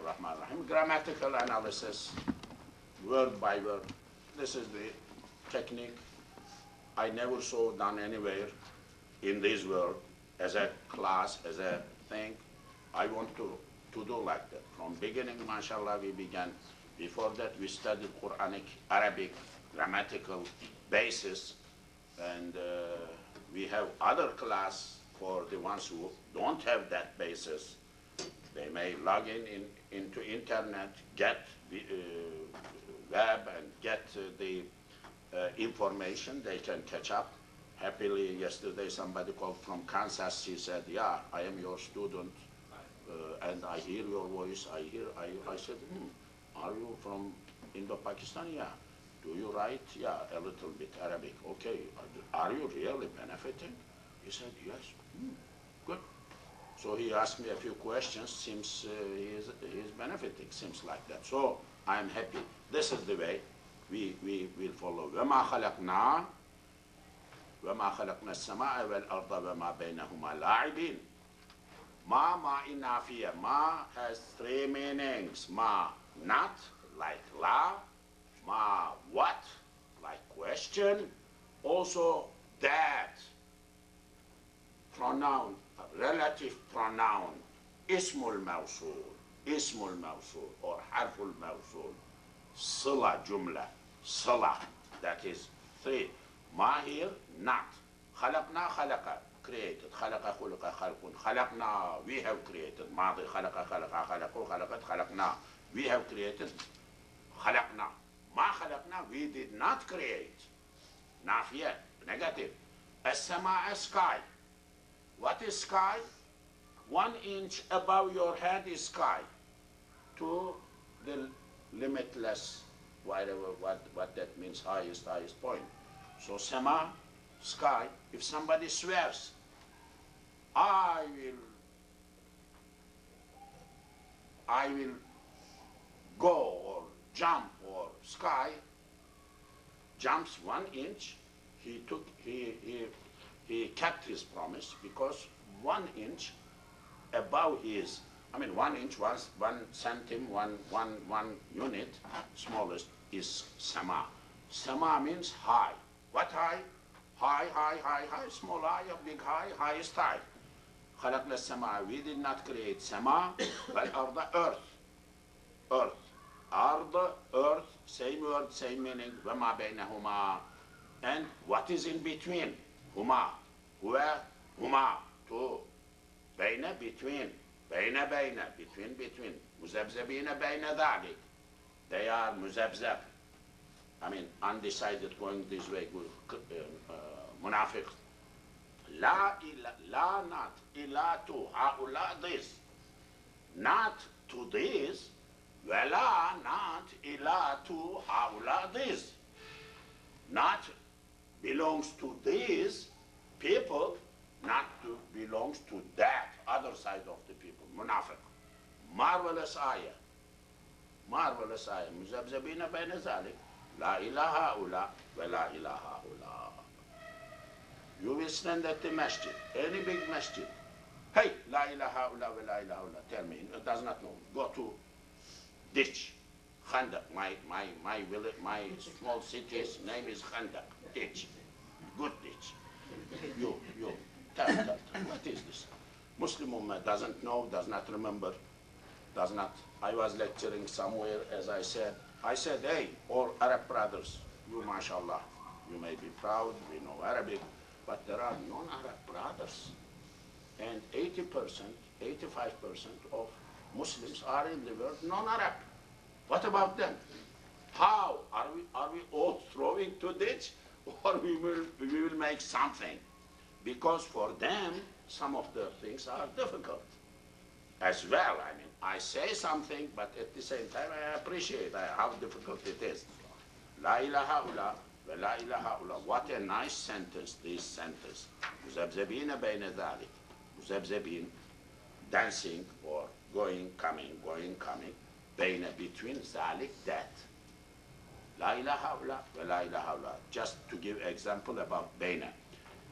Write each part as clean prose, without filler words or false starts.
Rahman Rahim. Grammatical analysis, word by word. This is the technique I never saw done anywhere in this world as a class, as a thing. I want to do like that. From beginning, mashallah, we began. Before that, we studied Quranic, Arabic, grammatical basis, and we have other class for the ones who don't have that basis. They may log into internet, get web, and get the information. They can catch up. Happily, yesterday somebody called from Kansas. She said, "Yeah, I am your student, and I hear your voice. I said, "Are you from Indo-Pakistan?" "Yeah." "Do you write?" "Yeah, a little bit Arabic." "Okay. Are you really benefiting?" He said, "Yes." Good. So he asked me a few questions. Seems he is benefiting. Seems like that. So I am happy. This is the way we will follow. وَمَا خَلَقْنَا السَّمَاءَ وَالْأَرْضَ وَمَا بَيْنَهُمَا لَاعِبِينَ. Ma inafiya. Ma has three meanings. Ma, not, like la. Ma, what, like question. Also, that. Pronoun, relative pronoun. Ismul mawsul or harful mawsul. Sila jumla. Sila. That is three. Ma here, not. Khalaqna khalaqa. Created. Khalaqa khuluqa khalqun. Khalaqna, we have created. Madi khalaqa khalaqa khalaqu khalaqat khalaqna. We have created. Khalaqna. Ma khalaqna, we did not create. Nafiya, negative. As-sama, sky. What is sky? 1 inch above your head is sky. To the limitless, whatever, what that means, highest point. So sama, sky. If somebody swears, I will go or jump or sky, jumps 1 inch, he kept his promise because 1 inch above his, 1 inch was 1 centim, one unit, smallest is sama. Sama means high. What high? High, small high, big high, highest high. خلقنا السماء, we did not create sama, but earth. Earth, same word, same meaning. وما بينهما, and what is in between? Huma, where? Huma, two. بين, between. بين, between. مذبذبين بين ذلك. They are مذبذب. Undecided, going this way, munafiq. La, not. Ila, to. Haula, this. Not to this. Wala, not. Ila, to. Haula, this. Not belongs to these people, not to belongs to that other side of the people. Munafiq. Marvelous ayah. مذبذبين بين ذلك. La ilaha ula wa la ilaha ula. You will stand at the masjid, any big masjid. Hey, la ilaha ula wa la ilaha ula. Tell me, it does not know. Go to ditch, Khandak. My village, my small city's name is Khandak. Ditch, good ditch. You, tell. What is this? Muslim Ummah doesn't know, does not remember, does not. I was lecturing somewhere, as I said, hey, all Arab brothers, you mashallah, you may be proud, we know Arabic, but there are non-Arab brothers. And 80%, 85% of Muslims are in the world non-Arab. What about them? How? Are we all throwing to ditch? Or we will make something? Because for them, some of the things are difficult as well. I say something, but at the same time, I appreciate how difficult it is. La ilaha illa, wa la ilaha illa. What a nice sentence, this sentence. Muzabzabina bayna dhalik. Muzabzabin, dancing or going, coming. Bayna, between, dhalik, that. La ilaha illa, wa la ilaha illa. Just to give example about bayna.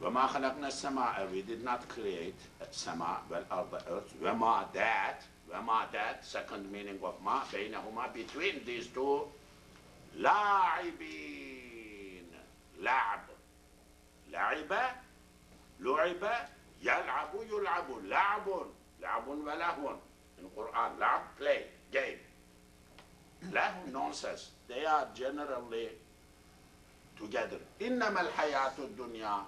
وَمَا خَلَقْنَا السَّمَاءَ, we did not create sama, wal arda, earth. وَمَا, that, وما that, second meaning of ما, بينهما, between these two, لاعبين. لعب. لعب. لعب. يلعب. يلعب. لعب. لعب ولهو. In Quran, لعب, play, game. لهو, nonsense. They are generally together. إنما الحياة الدنيا,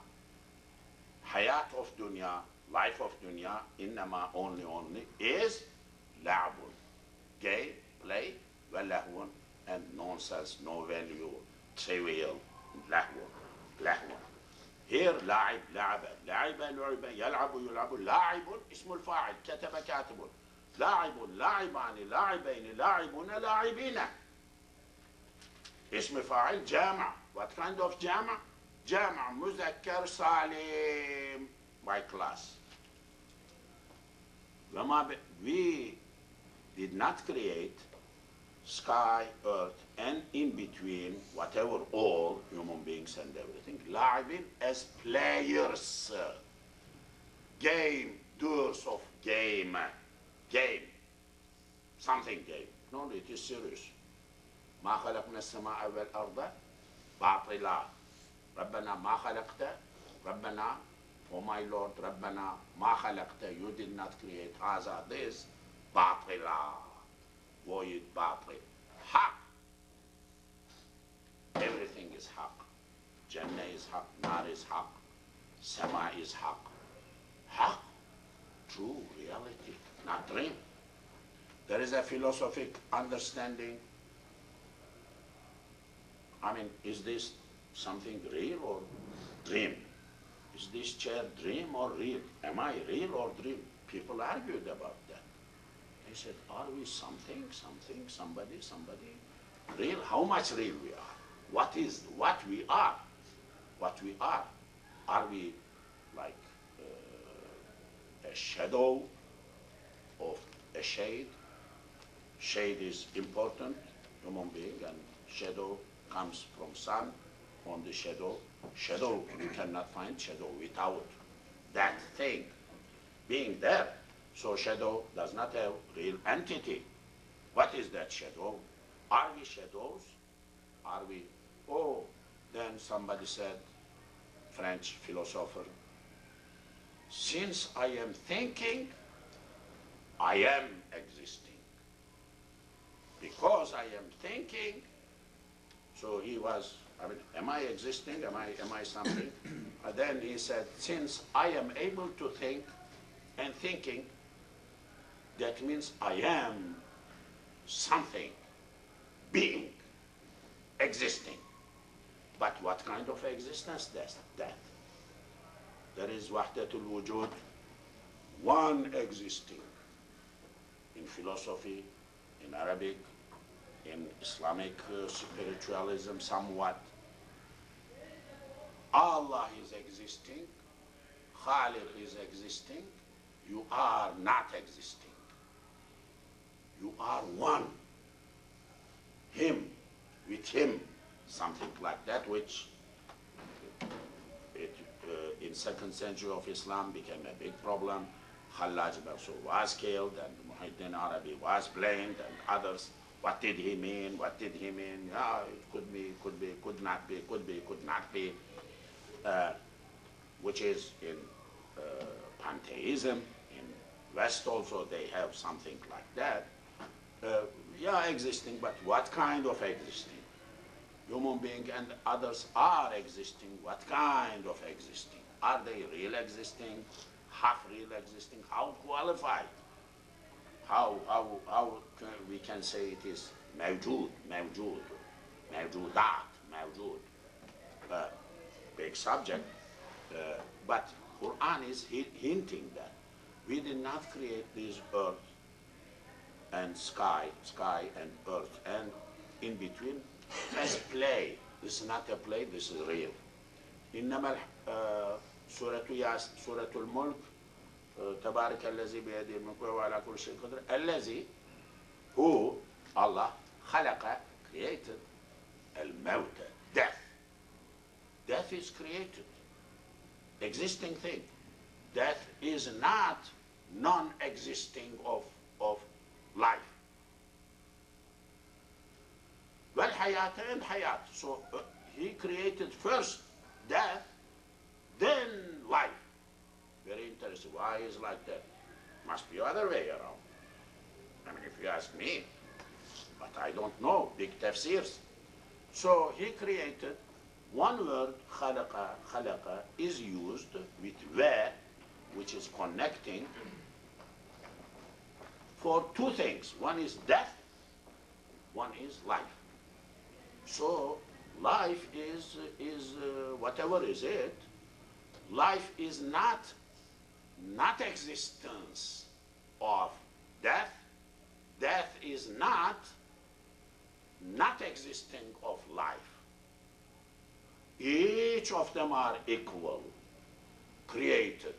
حياة of dunya, life of dunya, إنما only is لعب, game, play, ولهو, and nonsense, no value, trivial, لهو, لهو. Here لاعب, لعب, لعب, لعب, يلعب, يلعب, لاعب, اسم الفاعل, كتب, كاتب, لاعب, لاعبان, لاعبين, لاعبون, لاعبين. اسم فاعل جامع. What kind of جامع? جامع مذكر سالم, by class. We did not create sky, earth, and in between, whatever, all human beings and everything, لاعبين as players. Game, doers of game. Game. Something game. No, it is serious. ما خلقنا السماء والأرض باطلا. ربنا ما خلقت. ربنا, oh my Lord, ربنا ما خلقت. You did not create هذا, this, باطلا. Void, باطل. حق. Everything is حق. Jannah is حق. Nar is حق. Sama is حق. حق. True reality, not dream. There is a philosophic understanding. I mean, is this something real or dream? Is this chair dream or real? Am I real or dream? People argued about that. They said, are we something, somebody? Real? How much real we are? What we are? What we are? Are we like a shadow of a shade? Shade is important, human being, and shadow comes from sun on the shadow. Shadow, you cannot find shadow without that thing being there. So shadow does not have real entity. What is that shadow? Are we shadows? Are we? Oh, then somebody said, French philosopher, since I am thinking, I am existing. Because I am thinking, so he was, I mean, am I existing? Am I something? And then he said, since I am able to think and thinking, that means I am something, being, existing. But what kind of existence? That's that. There is wahdatul wujud, one existing. In philosophy, in Arabic, in Islamic spiritualism somewhat. Allah is existing, Khaliq is existing, you are not existing. You are one. Him, with him, something like that, which in 2nd century of Islam became a big problem. Khalaj Barso was killed and Muhyiddin Arabi was blamed and others. What did he mean? What did he mean? Yeah, it could be, could not be, could not be. Which is in pantheism. In West also they have something like that. Yeah, existing, but what kind of existing? Human being and others are existing. What kind of existing? Are they real existing? Half real existing? How qualified? How we can say it is mawjood, mawjoodat, mawjood. Big subject, but Quran is hinting that we did not create this earth and sky and earth and in between as play. This is not a play, this is real. إنما سورة الملك تبارك الذي بيده الملك وهو على كل شيء قدير الذي هو Allah خلق created الموت, death. Death is created, existing thing. Death is not non-existing of life. Well, hayat and hayat. So he created first death, then life. Very interesting. Why is like that? Must be other way around. I mean, if you ask me, but I don't know, big tafsirs. So he created one word, khalaqa. Khalaqa is used with wa, which is connecting, for two things. One is death, one is life. So life is whatever is it. Life is not existence of death. Death is not existing of life. Each of them are equal, created.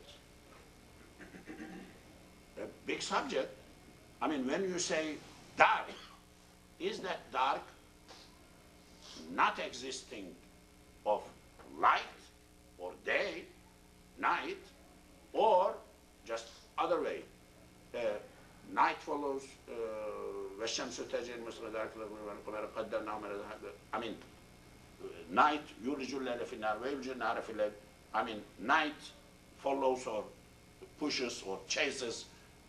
A big subject. I mean, when you say dark, is that dark not existing of light or day, night, or just other way? Night follows, I mean, night, I mean, night follows or pushes or chases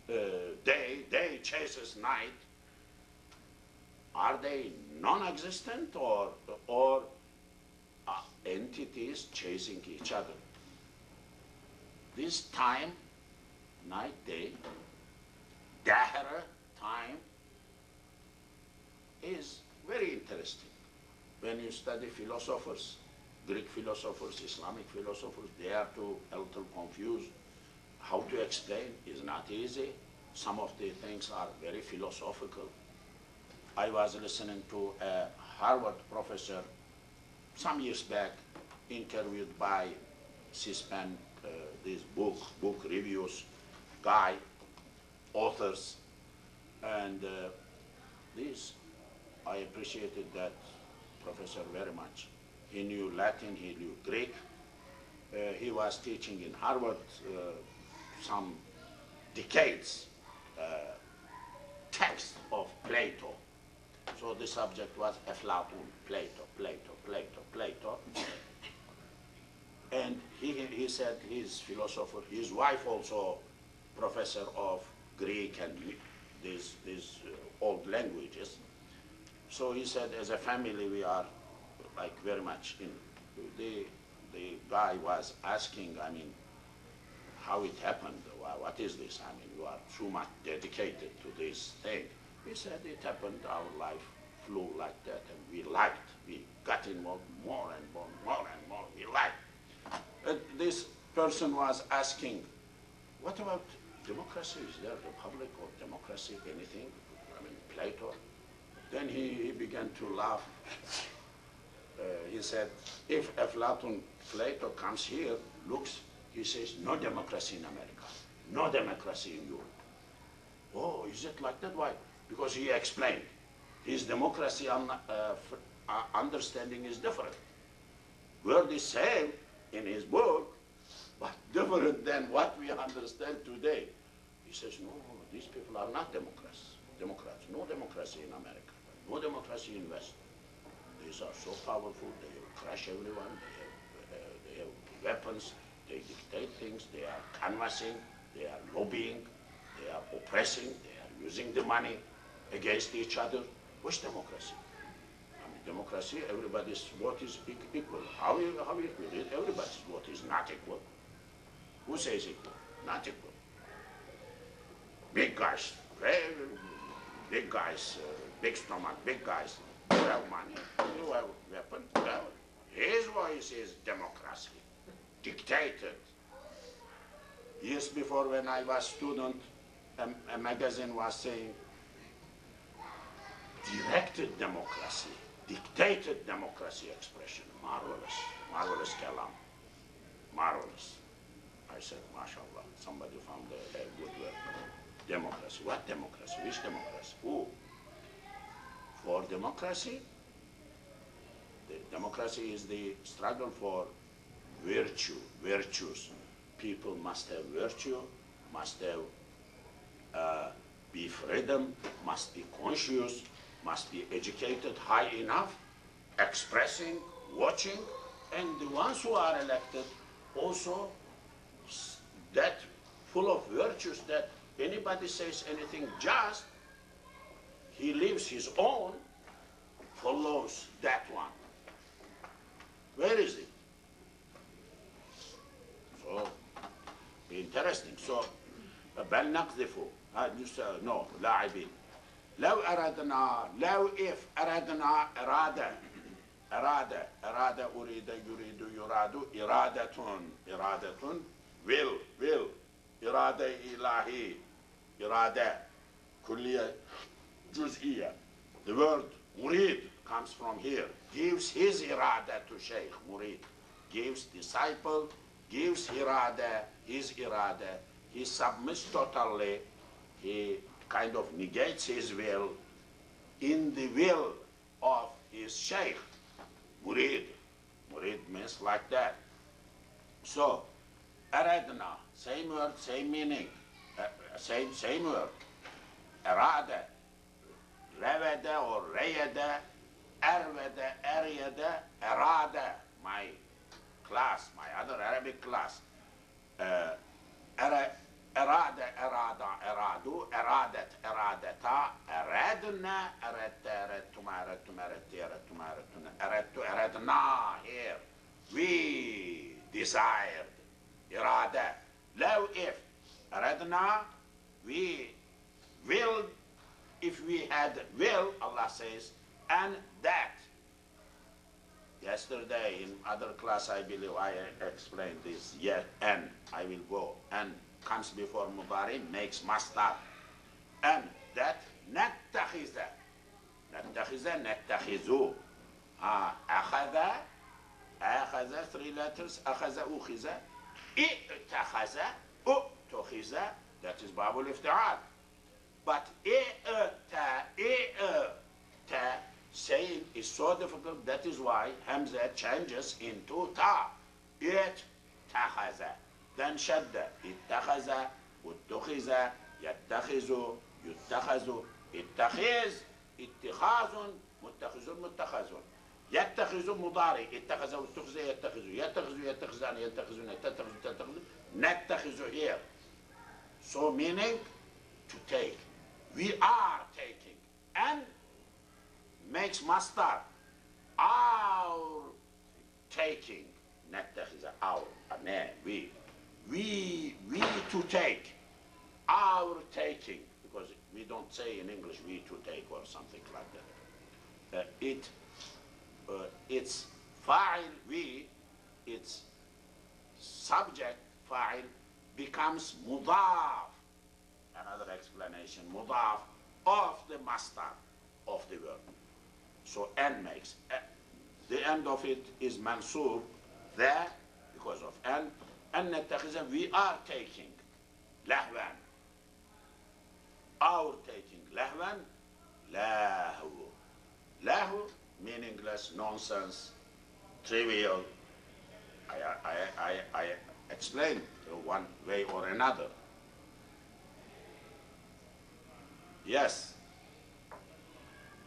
day, day chases night. Are they non-existent or entities chasing each other? This time, night, day, dahr, time, is very interesting. When you study philosophers, Greek philosophers, Islamic philosophers, they are too a little confused. How to explain is not easy. Some of the things are very philosophical. I was listening to a Harvard professor some years back, interviewed by C-SPAN, these book reviews, guy, authors, and this, I appreciated that professor very much. He knew Latin, he knew Greek. He was teaching in Harvard some decades, text of Plato. So the subject was Aflatun, Plato. And he said his philosopher, his wife also professor of Greek and these old languages. So he said, as a family, we are like very much in. The guy was asking, I mean, how it happened. What is this? I mean, you are too much dedicated to this thing. He said it happened, our life flew like that, and we liked. We got involved more and more, we liked. This person was asking, what about democracy? Is there a republic or democracy, anything? I mean, Plato. Then he began to laugh. He said, if Aflatun Plato comes here, looks, he says, no democracy in America, no democracy in Europe. Oh, is it like that? Why? Because he explained, his democracy understanding is different. Word is same in his book, but different than what we understand today. He says, no, these people are not democrats. No democracy in America, no democracy in West. These are so powerful, they will crush everyone, they have weapons, they dictate things, they are canvassing, they are lobbying, they are oppressing, they are using the money against each other. Which democracy? I mean, democracy, everybody's vote is equal. How equal? Everybody's vote is not equal. Who says equal? Not equal. Big guys, big guys, big stomach, big guys, you have money, you have weapon, well, his voice is democracy, dictated. Years before, when I was student, a magazine was saying, directed democracy, dictated democracy expression, marvelous kalam, marvelous. I said, mashallah, somebody found a good word. Democracy, what democracy, which democracy, who? For democracy, the democracy is the struggle for virtues. People must have virtue, must have be freedom, must be conscious, must be educated high enough, expressing, watching, and the ones who are elected also that full of virtues that anybody says anything just, he leaves his own, follows that one. Where is it? So, interesting. So, بل نقذف no لاعبين لو أردنا لو if أردنا أراد أريد يريد يراد إرادة will إرادة إلهي إرادة كلية جزئية. The word murid comes from here. Gives his irada to Shaykh Murid. Gives disciple, gives irada, his irada. He submits totally. He kind of negates his will in the will of his Shaykh Murid. Murid means like that. So, aradna, same word, same meaning, same word. Arada, revada or reyada, arvada, aryada, arada, my class, my other Arabic class. Arada, aradu, aradat, aradata, aradna, aradtu, aradna, here. We desired, irada. Low if, aradna, we willed, if we had will, Allah says, and that. Yesterday in other class, I believe I explained this. Yet, and I will go. And comes before mudari, makes masdar. And that nattakhiza. Nattakhiza, nattakhizu. Akhadha, akhadha, 3 letters. Akhadha, ukhiza. I'takhaza, u'tukhiza. That is babul ifti'al. But ta, saying is so difficult. That is why Hamza changes into ta. I'takhaza. Then shadda. Ittakhaza, uttukhiza, yattakhizu, yuttakhazu. Ittakhiz, ittikhazun, muttakhizun, muttakhazun. يتخذ مضارع اتخذ واتخذ يتخذ يتخذان يتخذون يتخذ نتخذ here. So meaning to take. We are taking. And makes masdar. Our taking. نتخذ our. We to take. Our taking. Because we don't say in English we to take or something like that. It's fa'il, we, its subject, fa'il, becomes mudaf. Another explanation, mudaf of the masdar of the verb. So n makes. The end of it is mansub there because of n. And nattakhiza, we are taking. Lahwan. Our taking. Lahwan. Lahu. Lahu. Meaningless, nonsense, trivial. I explained one way or another. Yes.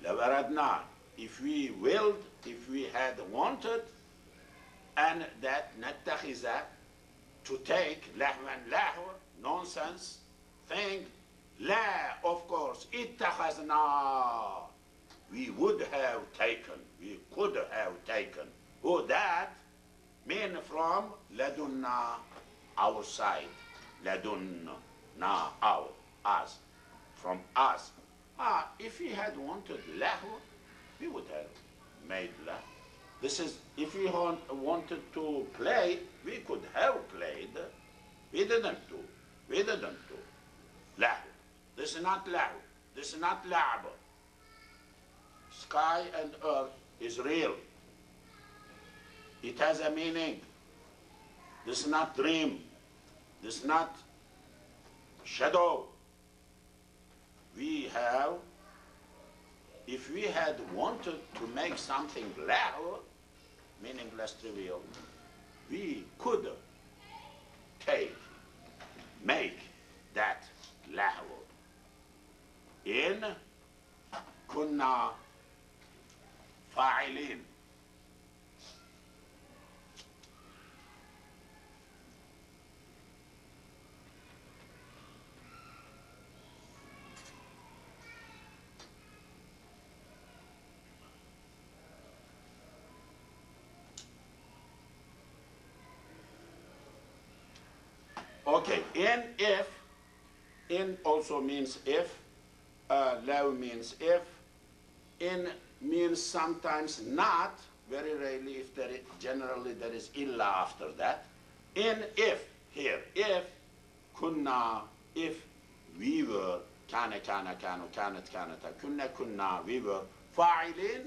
لو أردنا, if we willed, if we had wanted, and that نتخذ, to take, لهوا lahu, nonsense, thing, لا, of course, اتخذنا. We would have taken, we could have taken. Who that? Mean from ladunna, our side. Ladunna, our, us. From us. If we had wanted lahu, we would have made lahu. This is, if we wanted to play, we could have played. We didn't do. Lahu. This is not lahu. This is not la'ba. Sky and earth is real. It has a meaning. This is not dream. This is not shadow. We have, if we had wanted to make something lahu, meaningless, trivial, we could make that lahu. إن كنا فاعلين. Okay, in also means if, law means if, in means sometimes not, very rarely if there is, generally there is illa after that. In if, here, if, kunna, if we were, kana, kana, kana, kanat, kanata, kunna, kunna, we were, fa'ilin,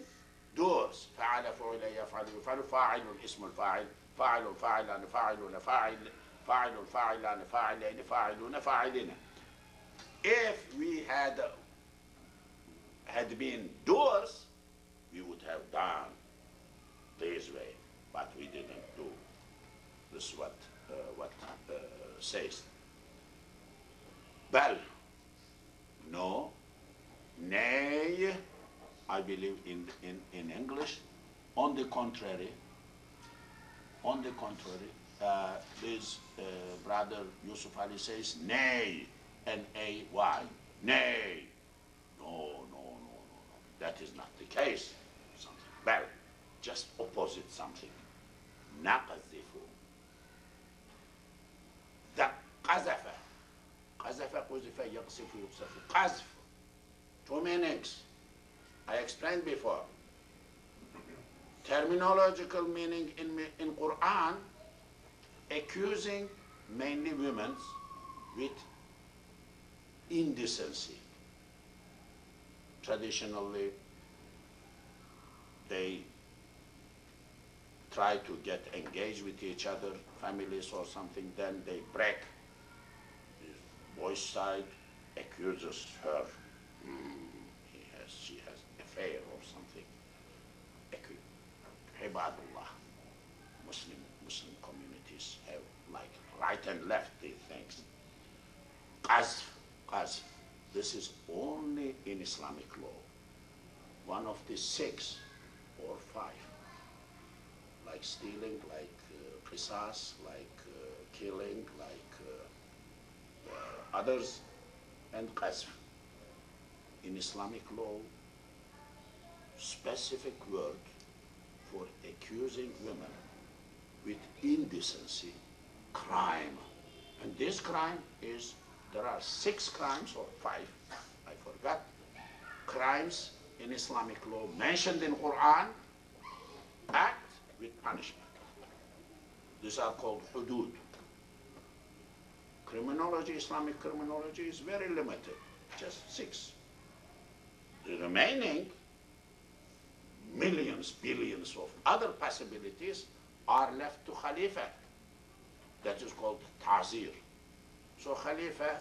doers, fa'ala, fu'ila, yaf'alu, yaf'alu, fa'ilun, ismul fa'il, fa'ilun, fa'ilan, fa'ilun, fa'il, fa'ilun, fa'ilan, fa'ilain, fa'ilun, fa'ilina. If we had been doers, we would have done this way, but we didn't do. This is what says. Bal, no, nay, I believe in English. On the contrary, this brother Yusuf Ali says nay, N-A-Y, nay. No. That is not the case. Something bad, just opposite something. نقذف. The قذف. قذف قذف يقذف يقذف. قذف. 2 meanings. I explained before. Terminological meaning in Quran, accusing mainly women with indecency. Traditionally, they try to get engaged with each other, families or something, then they break. The boy's side accuses her. She has affair or something. Ibadullah. Muslim communities have like right and left these things. Qazf. This is only in Islamic law. One of the 6 or 5. Like stealing, like qisas, like killing, like others, and qazf. In Islamic law, specific word for accusing women with indecency, crime. And this crime is, there are 6 crimes or 5, I forgot, crimes in Islamic law mentioned in Quran, act with punishment. These are called hudud. Criminology, Islamic criminology is very limited, just 6. The remaining millions, billions of other possibilities are left to Khalifa. That is called Tazir. So Khalifa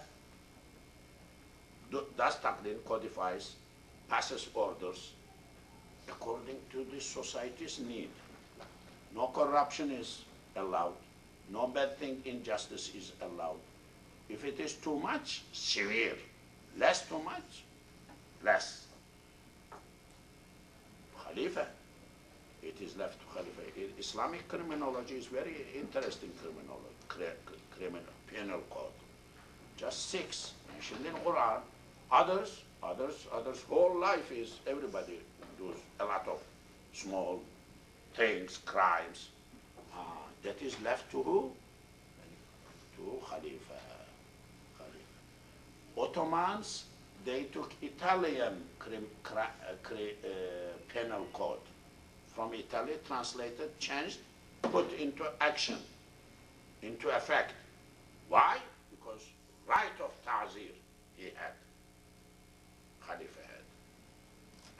does taqdeen, codifies, passes orders according to the society's need. No corruption is allowed. No bad thing, injustice is allowed. If it is too much, severe. Less too much, less. Khalifa, it is left to Khalifa. Islamic criminology is very interesting criminology, penal code. Just 6 mentioned in Quran. Others, whole life is, everybody does a lot of small things, crimes. That is left to who? To Khalifa. Ottomans, they took Italian penal code from Italy, translated, changed, put into action, into effect. Why? Because right of ta'zir he had, Khalifa had,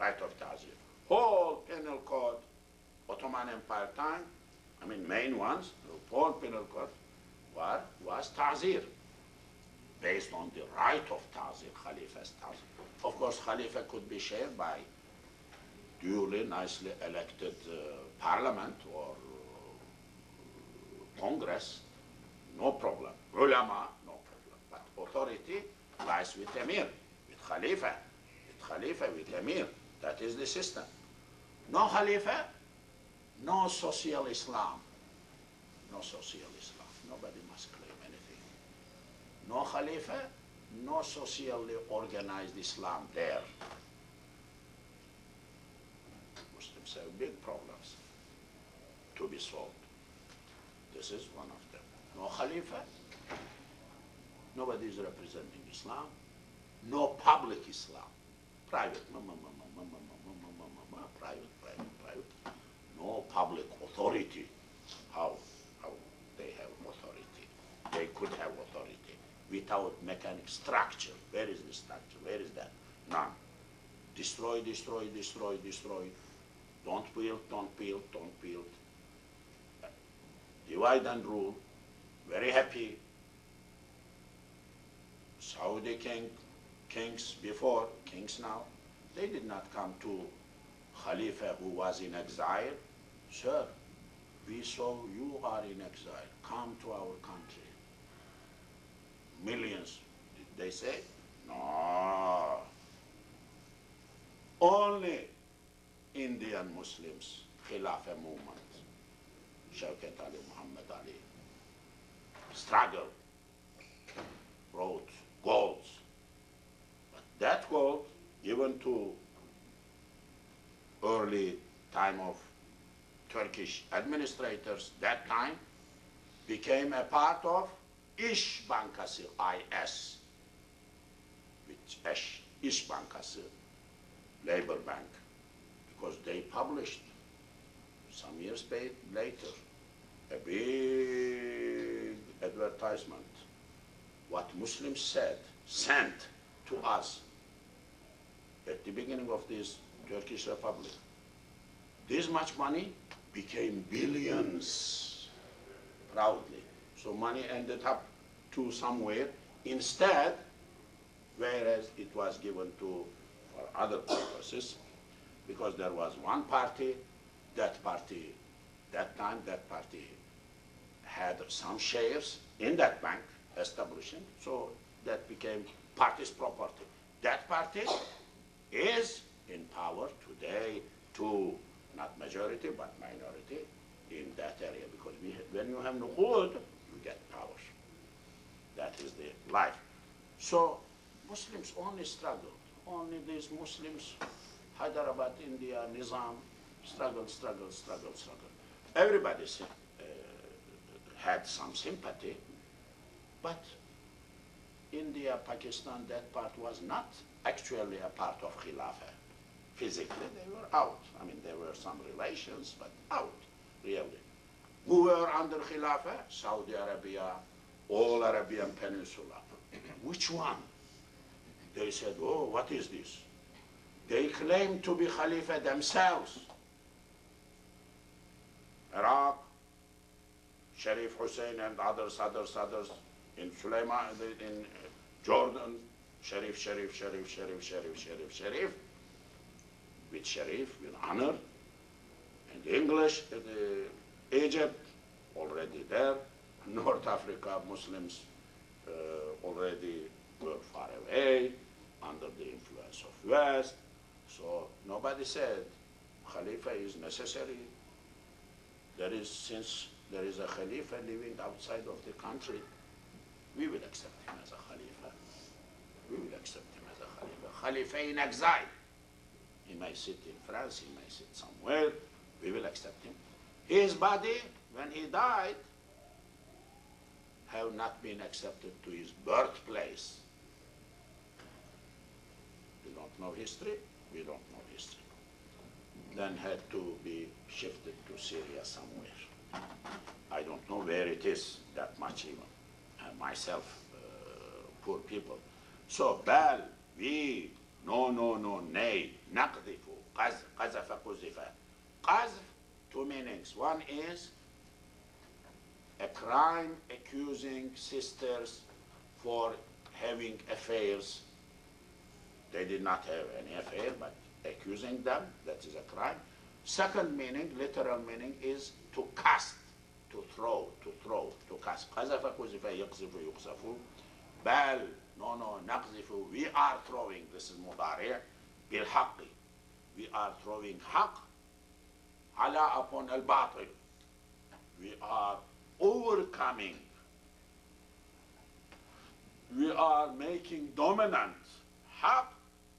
right of ta'zir. Whole penal code, Ottoman Empire time, I mean main ones, the whole penal code was ta'zir, based on the right of ta'zir, Khalifa's ta'zir. Of course, Khalifa could be shared by duly, nicely elected parliament or Congress, no problem. Ulama, no problem. But authority lies with Emir, with Khalifa. Khalifa with Emir. That is the system. No Khalifa, no social Islam. No social Islam. Nobody must claim anything. No Khalifa, no socially organized Islam there. Muslims have big problems to be solved. This is one of them. No Khalifa, nobody is representing Islam. No public Islam. Private, private. No public authority. How they have authority? They could have authority without mechanic structure. Where is the structure? Where is that? None. Destroy, destroy, destroy, destroy. Don't build, don't build, don't build. Divide and rule. Very happy. Saudi kings before, kings now, they did not come to Khalifa who was in exile. Sir, we saw you are in exile. Come to our country. Millions, did they say? No. Only Indian Muslims, Khilafah movement, Shawkat Ali, Muhammad Ali, struggle, wrote goals. But that goal, given to early time of Turkish administrators, that time became a part of İş Bankası, IS, which İş Bankası, Labor Bank, because they published some years later a big advertisement. What Muslims sent to us at the beginning of this Turkish Republic. This much money became billions, proudly. So money ended up to somewhere instead, whereas it was given to for other purposes, because there was one party, that party had some shares in that bank establishing, so that became party's property. That party is in power today to, not majority, but minority in that area, because when you have nuqud, you get power. That is the life. So Muslims only struggled. Only these Muslims, Hyderabad, India, Nizam, struggled. Everybody had some sympathy, but India, Pakistan, that part was not actually a part of Khilafah. Physically, they were out. I mean, there were some relations, but out, really. Who were under Khilafah? Saudi Arabia, all Arabian Peninsula. Which one? They said, oh, what is this? They claimed to be Khalifa themselves. Iraq, Sharif Hussein and others, in Sulaiman, in Jordan, Sharif, with Sharif, with honor, and English, Egypt, already there, North Africa, Muslims already were far away, under the influence of West, so nobody said Khalifa is necessary. Since there is a Khalifa living outside of the country, we will accept him as a Khalifa. We will accept him as a Khalifa. Khalifa in exile. He may sit in France, he may sit somewhere, we will accept him. His body, when he died, have not been accepted to his birthplace. We don't know history, we don't know history. Then had to be shifted to Syria somewhere. I don't know where it is, that much even. Myself, poor people. So, bal, we, no, nay, naqdifu, qazafa, quzifa. Qazf, two meanings. One is a crime accusing sisters for having affairs. They did not have any affair, but accusing them, that is a crime. Second meaning, literal meaning, is to cast, to throw, to cast. Qazafa, quzifa, yaqzifu, yuqzafu. Bal, no, naqzifu, we are throwing, this is mudari'. بالحق. We are throwing حق على upon الباطل. We are overcoming. We are making dominant حق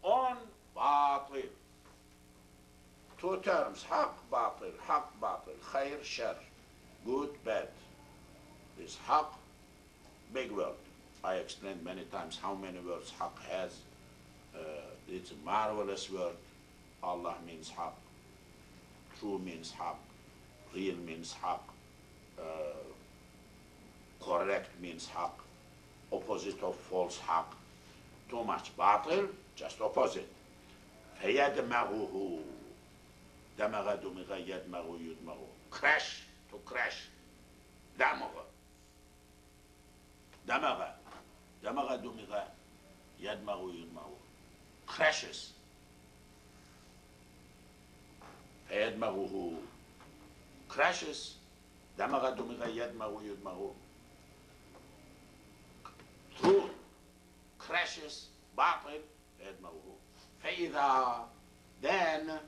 on باطل. Two terms, حق باطل, حق باطل, خير شر, good bad. This حق, big word. I explained many times how many words حق has. It's a marvelous word. Allah means حق. True means حق. Real means حق. Correct means حق. Opposite of false حق. Too much باطل, just opposite. فيدمغه. دمغ دمغ يدمغ يدمغ. Crash, to crash. دمغ. دمغ. دمغ دمغ يدمغ يدمغ. Crashes. فيدمغه. Crashes. دمغ دمغ يدمغ يدمغ. Through crashes باطل يدمغه. فإذا then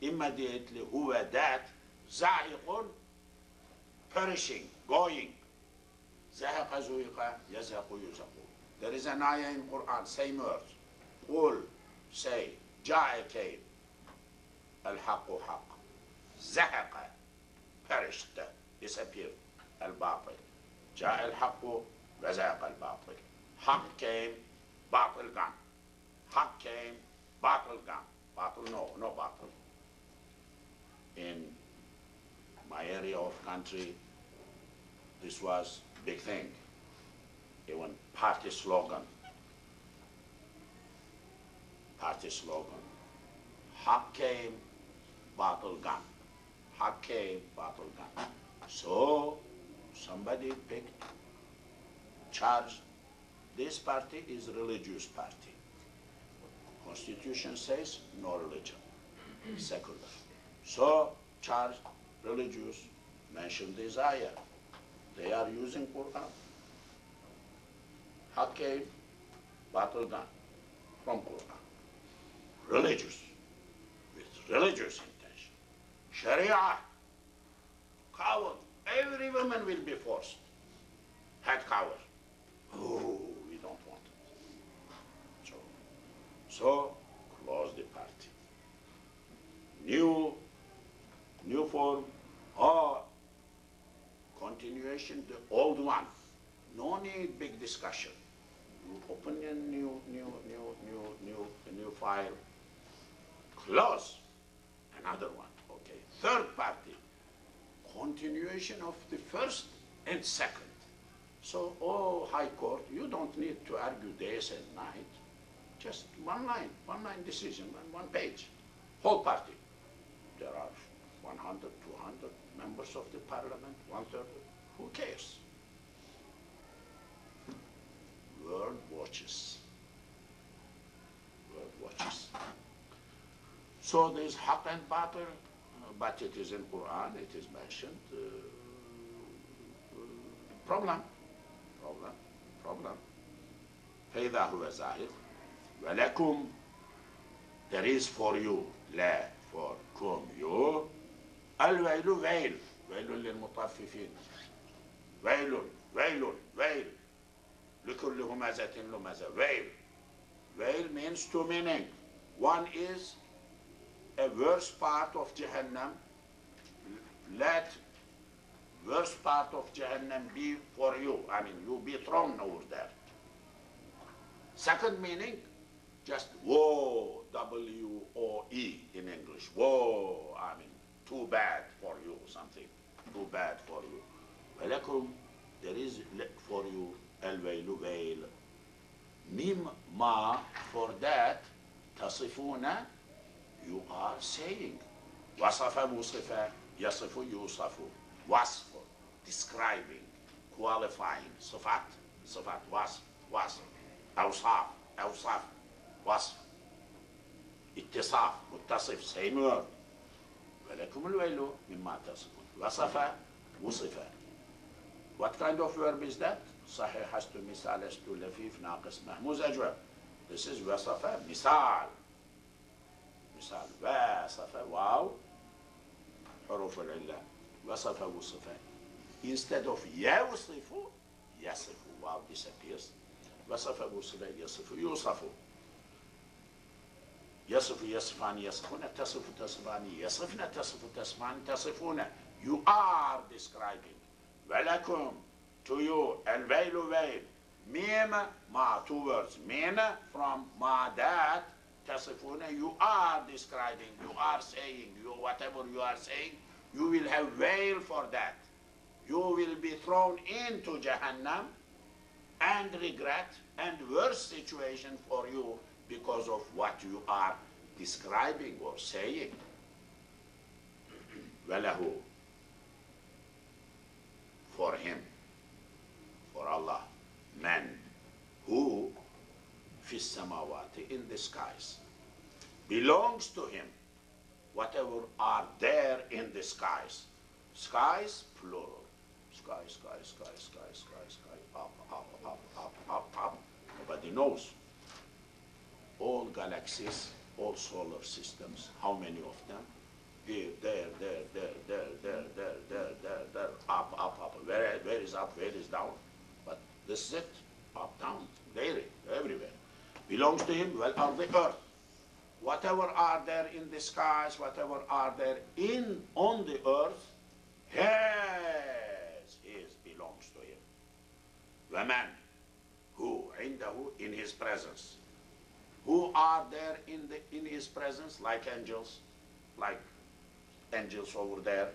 immediately هو that زاهق perishing going. زهق زهق يزهق يزهق. There is an ayah in Quran, same words. قل, say, جاء came. الحق حق. زهق, perished, disappeared. الباطل. جاء الحق وزهق الباطل. حق came, باطل gone. حق came, باطل gone. باطل no باطل. In my area of country, this was big thing. Even party slogan. Party slogan. Haq came, battle gone. Haq came, battle gone. So somebody picked, charged. This party is a religious party. Constitution says no religion, secular. So charged religious, mentioned this ayah. They are using Quran. Haq came, battle done, from Quran. Religious, with religious intention. Sharia, coward, every woman will be forced. Had coward. Oh, we don't want it. So close the party. New form, or continuation, the old one. No need big discussion. You open a new file. Close. Another one. Okay. Third party. Continuation of the first and second. So, oh, High Court, you don't need to argue days and night. Just one line decision, one page. Whole party. There are 100, 200 members of the parliament, 1/3. Who cares? World watches. World watches. So there's haq and batil, but it is in Quran, it is mentioned. Problem. فإذا هو زاهق ولكم, there is for you, لا for kum you, الويل ويل للمطففين. ويل لكل همزة لمزة. Veil means two meaning. One is a worst part of Jahannam. Let worst part of Jahannam be for you. I mean, you be thrown over there. Second meaning, just woe, W-O-E in English. Woe, I mean, too bad for you, something. Too bad for you. ولكم, there is for you الويل veil. مما, for that, تصفون, you are saying. وصف موصف, يصف يوصف. وصف, describing, qualifying. صفات, وصف. أوصاف, وصف. اتصاف, متصف, same word. ولكم الويل مما تصفون. وصف, وصف. What kind of verb is that? صحيح حسن مثال است لفيف ناقص مهموز أجواب. This is وصف مثال. مثال وصف واو حروف العلة وصف وصفة. Instead of يوصف يصف واو disappears. وصف وصفة يصف يوصف. يصف يصفان يصفون تصف تصفان يصفن تصف تصفان تصفون. You are describing. ولكم to you الويل ويل. ميم ما two words. ميم from ما that تصفون. You are describing. You are saying. You whatever you are saying. You will have wail for that. You will be thrown into Jahannam and regret and worse situation for you because of what you are describing or saying. وَلَهُ for him, for Allah, man who فِي السَّمَاوَاتِ in the skies belongs to him. Whatever are there in the skies. Skies, plural. Sky, sky, sky, sky, sky, sky, up, up, up, up, up, up. Nobody knows. All galaxies, all solar systems, how many of them? Here, there, up, up, up. Where is up, where is down? But this is it. Up, down, there, everywhere. Belongs to him, well, on the earth. Whatever are there in the skies, whatever are there on the earth, belongs to him. وَمَنْ who عِنْدَهُ in his presence. Who are there in his presence, like angels over there,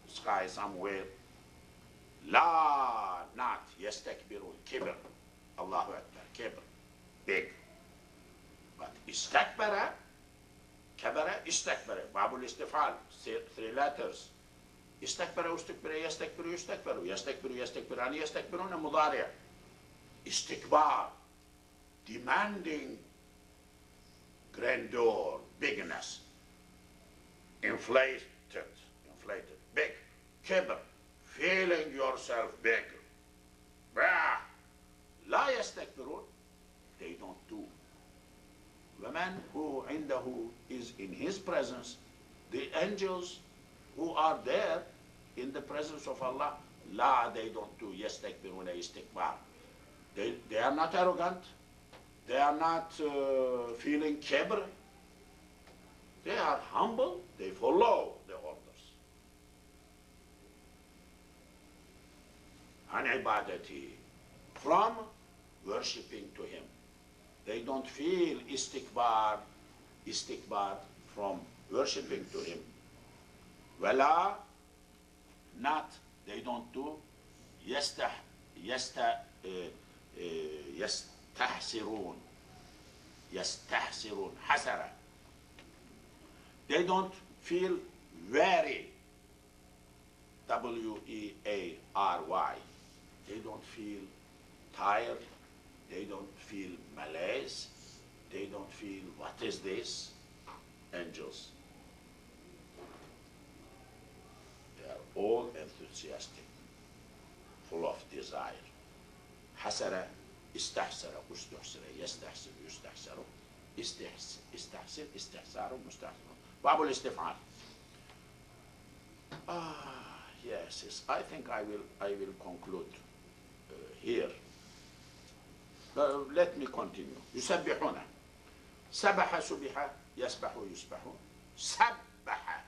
sky somewhere. La, not يَسْتَكْبِرُونَ kibr. Allahu Akbar, kibr, big. But istakbara, kabara, istakbara, babul istifal, 3 letters. استكبر واستكبر يستكبر يستكبر يستكبر يستكبران يستكبرون مضارع. استكبار, demanding grandeur, bigness. Inflated, big. كبر, feeling yourself big. لا يستكبرون, they don't do. The man who عنده is in his presence, the angels who are there in the presence of Allah, la, they don't do يستكبرون استكبار. They are not arrogant. They are not feeling kibr. They are humble. They follow the orders. عن عبادته, from worshipping to him. They don't feel istikbar from worshipping to him. ولا, not, they don't do يستحسرون حسرة. They don't feel weary, W-E-A-R-Y. They don't feel tired. They don't feel malaise. They don't feel, what is this? Angels. They are all enthusiastic, full of desire. حسرة, استحسر, استحسر, يستحسر, يستحسر, استحسر, استحسار, مستحسر. باب الاستفعال. Yes, I think I will conclude here. Let me continue. يسبحون. سبح سبح, يسبح يسبح. سبح,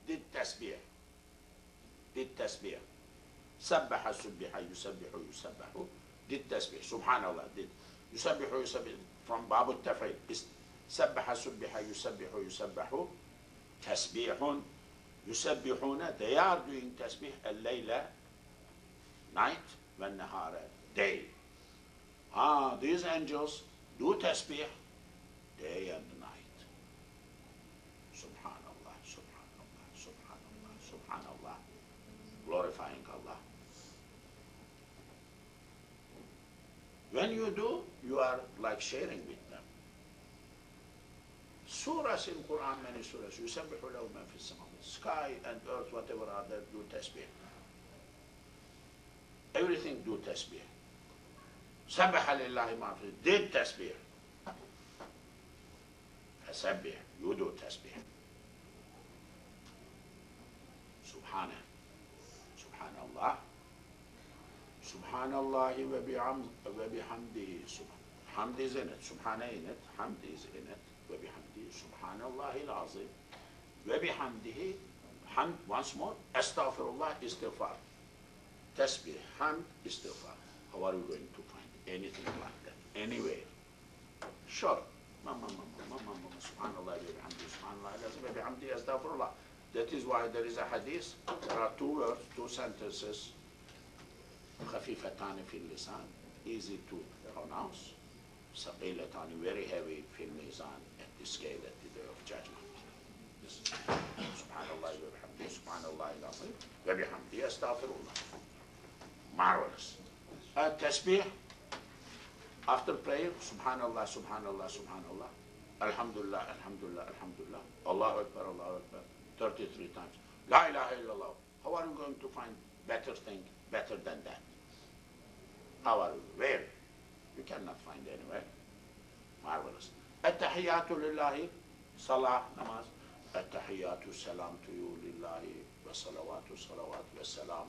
did tasbih. سبح سبح, يسبح يسبح. Did tasbih. Subhanallah, did. يسبح يسبح, from باب التفعيل. سبح سبح, يسبح يسبح. تسبيح. يسبحون, they are doing tasbih الليلة, night, والنهار, day. These angels do tasbih day and night. Subhanallah, subhanallah, subhanallah, subhanallah. Glorifying Allah. When you do, you are like sharing with them. Surahs in Quran, many surahs, يسبح له ما في السماوات. Sky and earth, whatever are there, do tasbih. Everything do tasbih. سبح لله ما في, did tasbih. فسبح, you do tasbih. Subhana. Subhanallah. Subhanallahi wa bihamdihi. Hamd is in it. Subhana in it. Hamd is in it. Wa bihamdihi. Subhanallahi al-azim. Wa bihamdihi. Hamd once more. Astaghfirullah, istighfar. Tasbih, hamd, istighfar. How are you going to find anything like that? Anywhere. Sure. Subhanallah, subhanallah, bihamdi, astaghfirullah. That is why there is a hadith. There are two words, two sentences. خفيفتان في اللسان, easy to pronounce. ثقيلتان, very heavy في الميزان, at the scale at the day of judgment. Subhanallah, bihamdi, subhanallah, wa bihamdi, astaghfirullah. Marvelous. Tasbih, after prayer, subhanallah, subhanallah, subhanallah, alhamdulillah, alhamdulillah, alhamdulillah, Allahu Akbar, Allahu Akbar, 33 times. La ilaha illallah. How are you going to find better thing, better than that? How are you? Where? You cannot find anywhere. Marvelous. At-tahiyyatu lillahi, salah, namaz. At-tahiyyatu, salam to you, lillahi, wa salawatu, salawat, wa salam.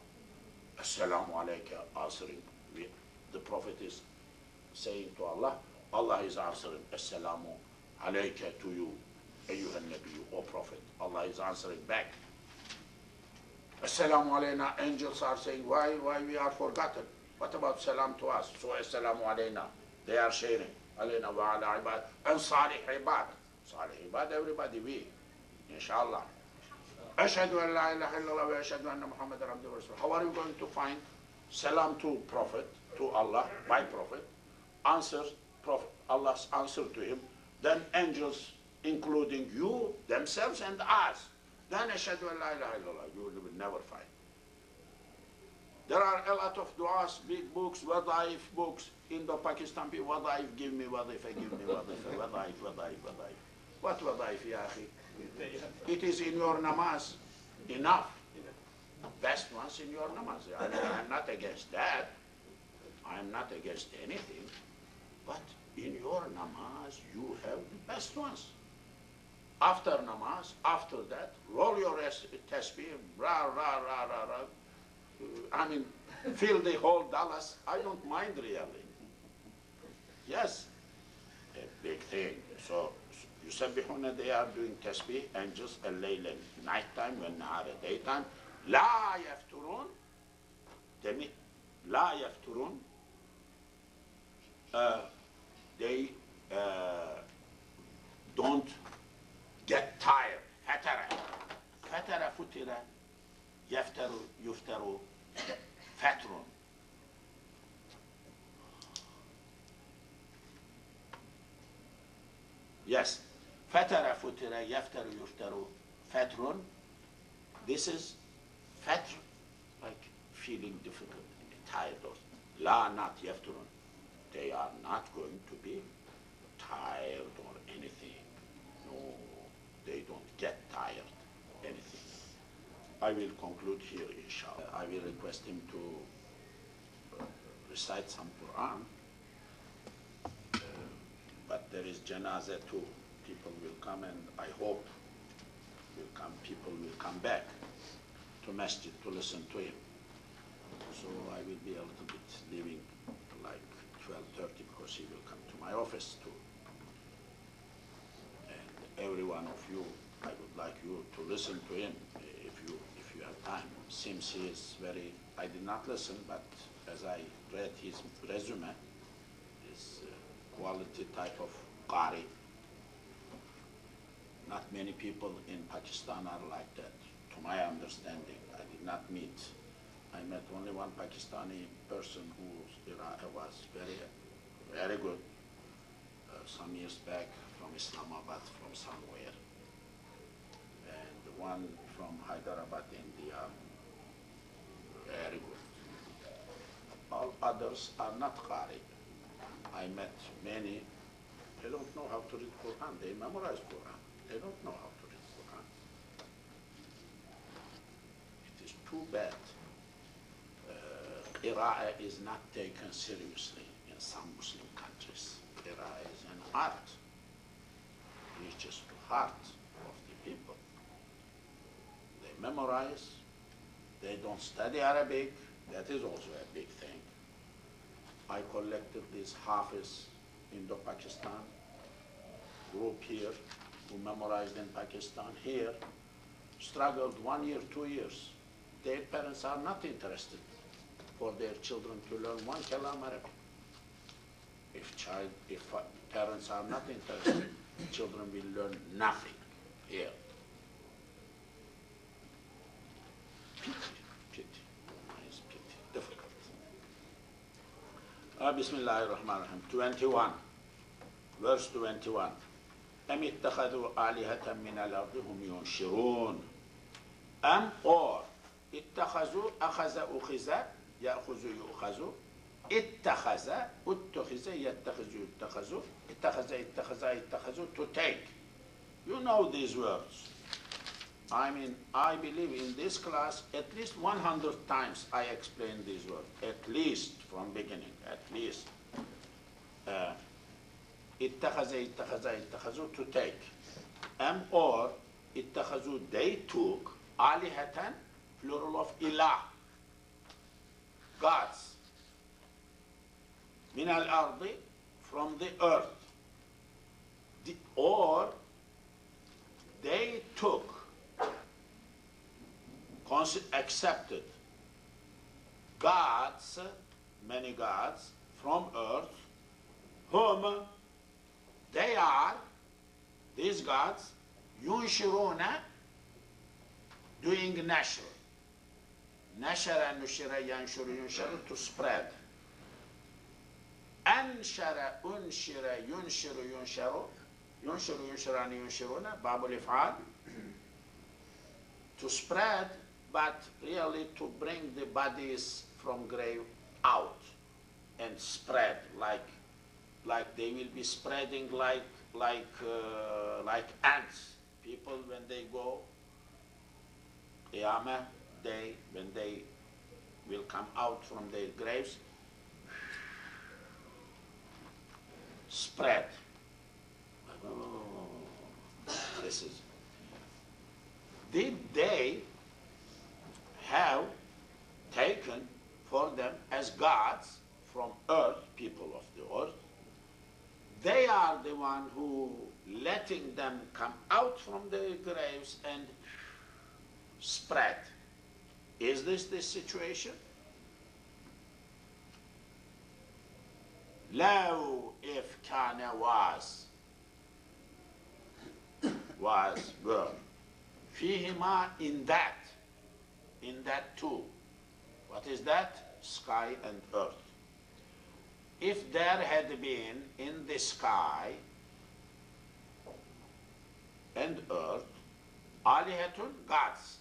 Assalamu alayka, answering. The Prophet is saying to Allah, Allah is answering, Assalamu alayka to you, ayyuhan nabiyyu, O Prophet. Allah is answering back. Assalamu alayna, angels are saying, why we are forgotten? What about salam to us? So assalamu alayna, they are sharing. Alayna wa ala ibad, and salih ibad. Salih ibad, everybody, we, inshallah. Ashhadu an la ilaha illallah wa ashhadu anna Muhammadan abduhu wa rasuluh. How are you going to find salam to Prophet, to Allah, by Prophet, answers, Prophet, Allah's answer to him, then angels, including you, themselves, and us. Then ashhadu an la ilaha illallah, you will never find. There are a lot of du'as, big books, wadaif books, Indo-Pakistan people, wadaif, give me wadaif, give me wadaif, wadaif, wadaif, wadaif. What wadaif, ya akhi? It is in your namaz, enough. Best ones in your namaz. I'm not against that. I'm not against anything. But in your namaz, you have the best ones. After namaz, after that, roll your tasbih, rah, rah, rah, rah, rah. I mean, fill the whole Dallas. I don't mind really. Yes, a big thing. So, يسبحون, they are doing tasbih, angels, الليل, night time, والنهار, daytime. لا يفترون, لا يفترون. They don't get tired. فترة, فترة, فترة, يفتر, يفتر, فتر. Yes. فتر, فتر, يفتر, يفتر, فتر. This is fatr, like feeling difficult, tired of. La, not yafturun. They are not going to be tired or anything. No, they don't get tired, anything. I will conclude here, inshallah. I will request him to recite some Quran. But there is janazah too. People will come, and I hope people will come back to masjid to listen to him. So I will be a little bit leaving like 12:30 because he will come to my office too. And every one of you, I would like you to listen to him if you have time. Seems he is very, I did not listen, but as I read his resume, his quality type of qari. Not many people in Pakistan are like that, to my understanding. I did not meet. I met only one Pakistani person who was very, very good some years back from Islamabad, from somewhere. And one from Hyderabad, India, very good. All others are not qari. I met many, they don't know how to read Quran. They memorize Quran. They don't know how to read Quran. It is too bad. Qira'ah is not taken seriously in some Muslim countries. Qira'ah is an art. It reaches to the heart of the people. They memorize, They don't study Arabic. That is also a big thing. I collected these Hafiz Indo-Pakistan group here who memorized in Pakistan here, struggled 1 year, 2 years. Their parents are not interested for their children to learn one kalam Arabic. If parents are not interested, children will learn nothing here. Pity, nice pity, difficult. Bismillahirrahmanirrahim. 21, verse 21. أم اتخذوا آلهة من الأرض هم ينشرون. أم or اتخذوا أخذ أخذ يأخذ يؤخذ اتخذ اتخذ يتخذ يتخذ اتخذ اتخذ اتخذ to take. You know these words. I mean, I believe in this class at least 100 times I explained these words, at least from beginning, at least. اتخذ اتخذ اتخذ to take. Or اتخذوا they took آلهة plural of ilah, gods. من الأرض from the earth. Or they took, accepted gods, many gods from earth, whom they are, these gods, yunshiruna, doing nashr. Nashara, nushira, yanshuru, yunsharu, to spread. Anshara, unshira, yunshiru, yunsharu, yunshiru, yunshirani, yunshiruna, babul if'al, to spread, but really to bring the bodies from grave out and spread like they will be spreading like ants. People when they go Qiyamah day, when they will come out from their graves, spread. This is. Did they have taken for them as gods from earth, people of the earth? They are the one who letting them come out from their graves and spread. Is this the situation? Law, if kana was, were. Fihima, in that too. What is that? Sky and earth. If there had been in the sky and earth, alihatun, gods.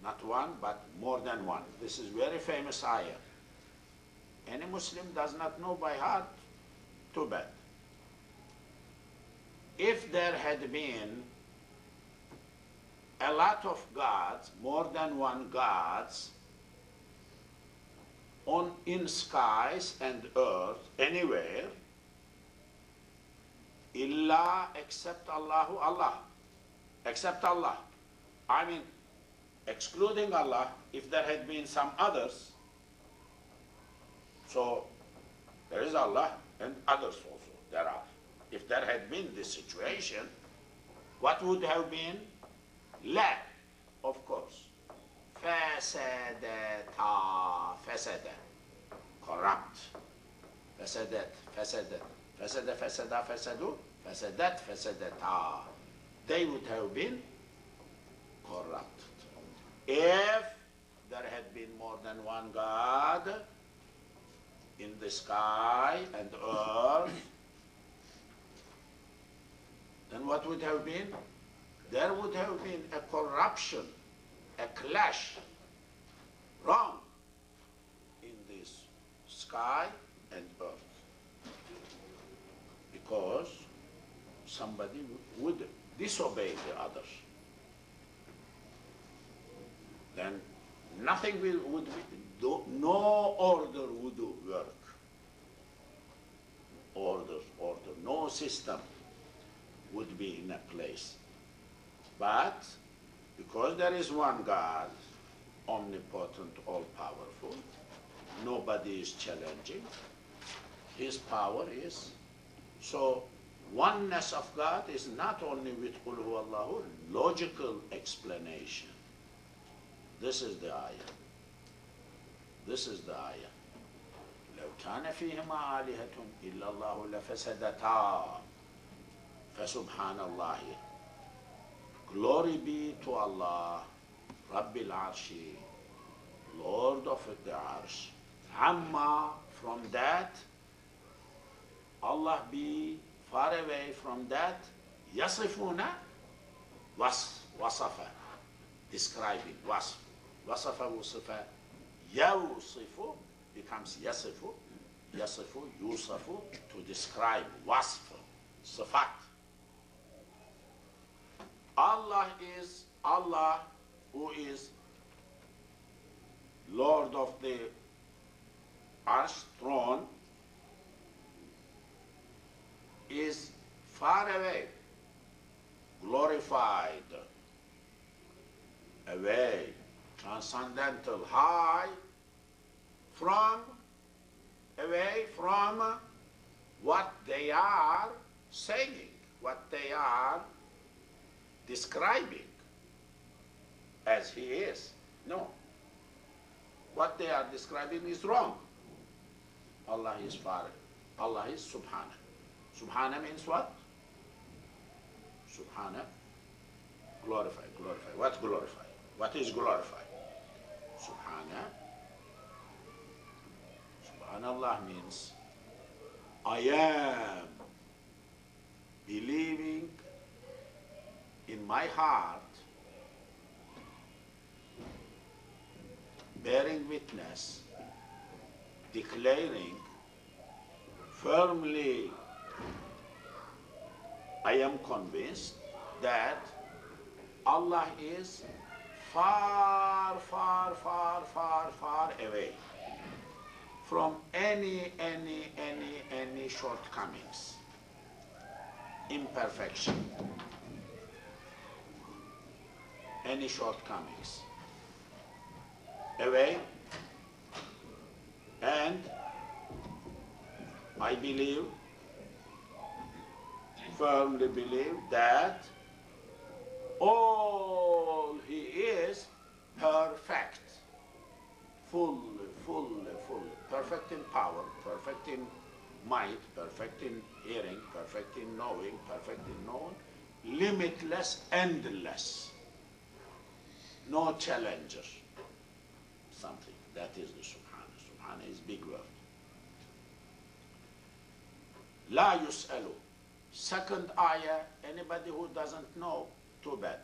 Not one, but more than one. This is very famous ayah. Any Muslim does not know by heart, too bad. If there had been a lot of gods, more than one gods, in skies and earth, anywhere, illa except Allahu, Allah. Except Allah. I mean, excluding Allah, if there had been some others, so there is Allah and others also, there are. If there had been this situation, what would have been? La, of course. Fasadata, fasada, corrupt. Fasadat, fasadat, fasada, fasada, fasadu, fasadat, fasadata. They would have been corrupt. If there had been more than one God in the sky and earth, then what would have been? There would have been a corruption, a clash, wrong in this sky and earth. Because somebody would disobey the others. Then nothing would be, no order would work. Order, no system would be in a place. But Because there is one God, omnipotent, all-powerful, nobody is challenging. His power is, so oneness of God is not only with Qul Huwallahu, logical explanation. This is the ayah. This is the ayah. لو كان فيهما آلهة إلا الله لفسدتا فسبحان الله. Glory be to Allah, Rabbil Arshi, Lord of the Arsh. Amma, from that, Allah be far away from that. Yasifuna, wasafa, describing, wasf. Wasafa, wusifa, yawsifu becomes yasifu, yasifu, yusafu, to describe, wasf, sifat. Allah is Allah, who is Lord of the Arsh, throne, is far away, glorified, away, transcendental, high, away from what they are saying, what they are describing as He is. No. What they are describing is wrong. Allah is far. Allah is Subhana. Subhana means what? Subhana, glorify, glorify. What glorify? What is glorify? Subhana. Subhanallah means I am believing in my heart, bearing witness, declaring firmly, I am convinced that Allah is far, far, far, far, far away from any shortcomings, imperfection, any shortcomings, away, and I believe, firmly believe that all He is perfect, full, perfect in power, perfect in might, perfect in hearing, perfect in knowing, perfect in known, limitless, endless, no challenger, something. That is the Subhana. Subhana is big word. La yus'alu. Second ayah, anybody who doesn't know, too bad.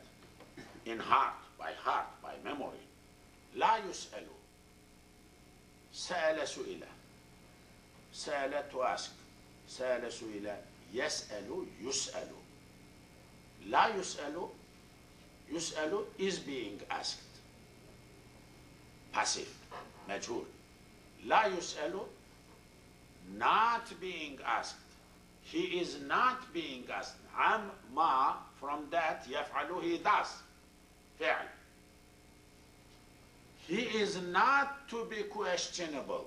In heart, by memory. La yus'alu. Sa'ala su'ila. Sa'ala, to ask. Sa'ala su'ila. Yas'alu, yus'alu. La yus'alu. Yus'alu is being asked. Passive, majhul. La yus'alu, not being asked. He is not being asked. Amma, from that, yaf'alu, he does. Fi'l. He is not to be questionable.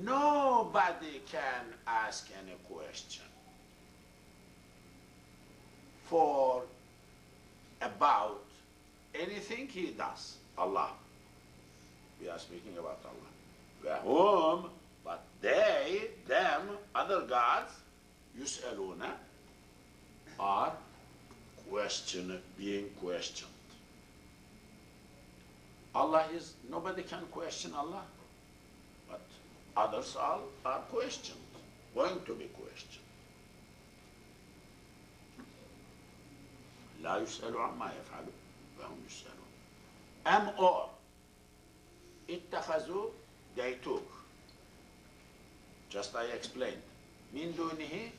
Nobody can ask any question about anything He does. Allah. We are speaking about Allah. Whom, but they, them, other gods, yus'aluna, are being questioned. Allah is, nobody can question Allah, but others are questioned, going to be questioned. لا يسأل عما يفعل وهم يسألون. Am or اتخذوا, they took, just I explained, min dunihi,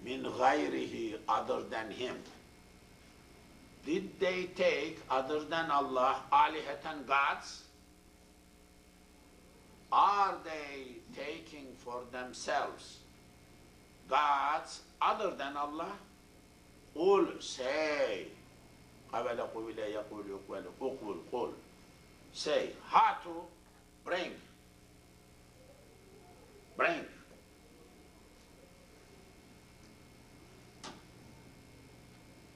min ghayrihi, other than Him. Did they take, other than Allah, alihatan, gods? Are they taking for themselves gods other than Allah? Ul, say, Qavakci, ولا قوة يقول أقول قل. Say, hatu, bring. Bring.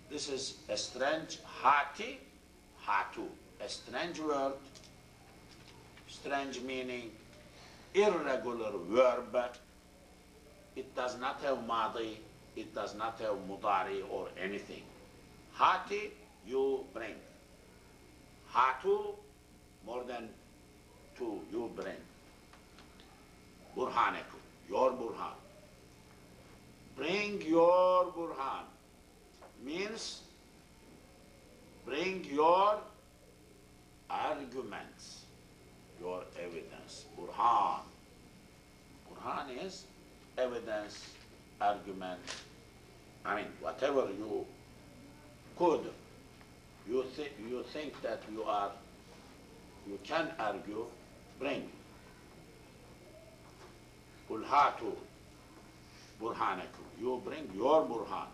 This is a strange hati, hatu, a strange word, strange meaning, irregular verb. It does not have madi, it does not have mudari or anything. Hati, you bring. Hatu, more than two, you bring. Burhanakum, your burhan. Bring your burhan means bring your arguments, your evidence. Burhan. Burhan is evidence, argument. I mean, whatever you could, you think that you can argue, bring. Qul hatu burhanakum. You bring your burhan.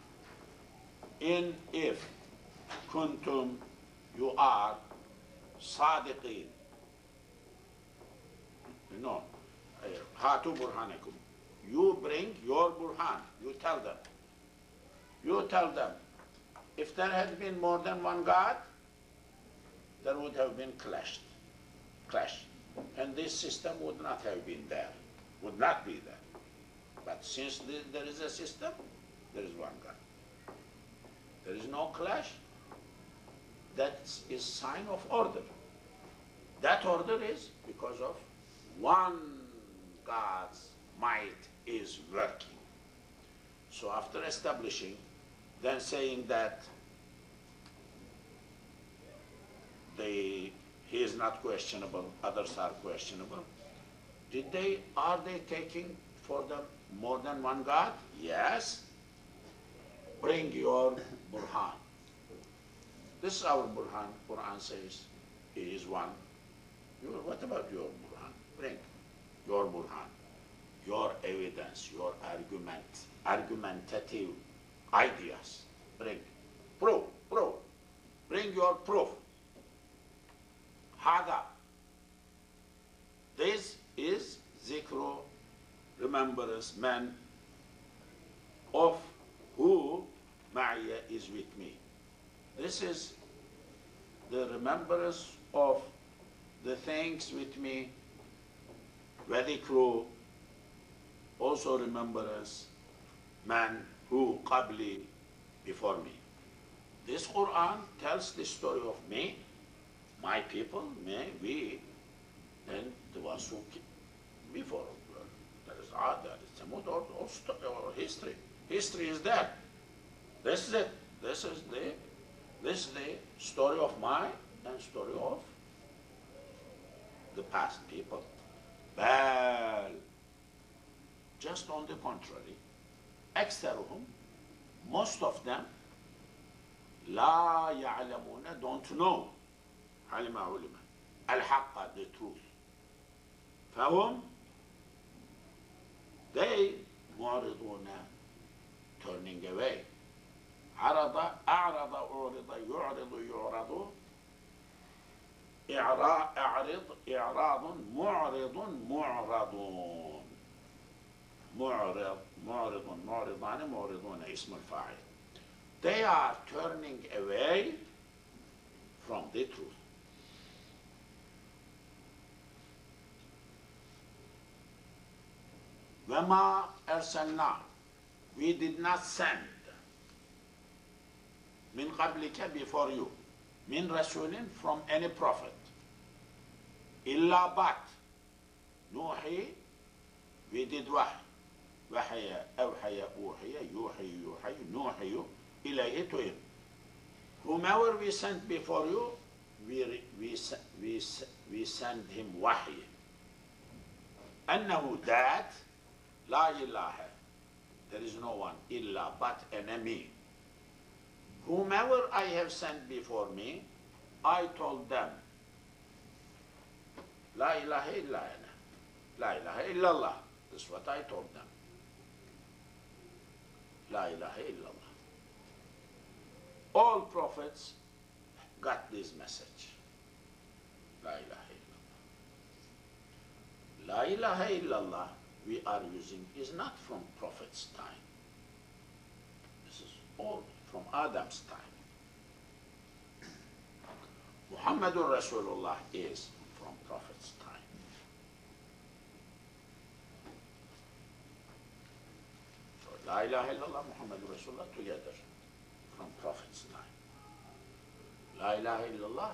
In if kuntum, you are sadiqin. No. Hatu burhanakum. You bring your burhan. You tell them. You tell them. If there had been more than one God, there would have been clash. And this system would not have been there. Would not be there. But since there is a system, there is one God. There is no clash. That is sign of order. That order is because of one God's might is working. So after establishing, then saying that he is not questionable, others are questionable. Are they taking for them more than one God? Yes. Bring your burhan. This is our burhan. Quran says he is one. What about your burhan? Bring your burhan, your evidence, your argumentative ideas. Bring. Proof. Bring your proof. Hada. This is zikru, remembrance, man of who Ma'ya is with me. This is the remembrance of the things with me. Vadikru, also remembrance, man who qabli, before me. This Quran tells the story of me, my people, we, and the ones who came before. That is Samud or history. History is that. This is it. This is the story of mine and story of the past people. Well, just on the contrary, أكثرهم, most of them, لا يعلمون, don't know, علم الحق, the truth. فهم, they معرضون, turning away. عرض أعرض أعرض يعرض إعراض معرضون اسم الفاعل. They are turning away from the truth. وما أرسلنا, we did not send من قبلك, before you, من رسول, from any prophet, إلا but نوحي, we did وحي أوحي أوحي يوحي نوحي إليه to him. Whomever we sent before you, we send him wahy. أنه that لا إله, there is no one, إلا but enemy. Whomever I have sent before me, I told them, La ilaha illa ana, La ilaha illallah. This is what I told them. La ilaha illallah. All prophets got this message. La ilaha illallah. La ilaha illallah we are using is not from Prophet's time. This is all from Adam's time. Muhammadur Rasulullah is from Prophet's time. So La ilaha illallah, Muhammadur Rasulullah together from Prophet's time. La ilaha illallah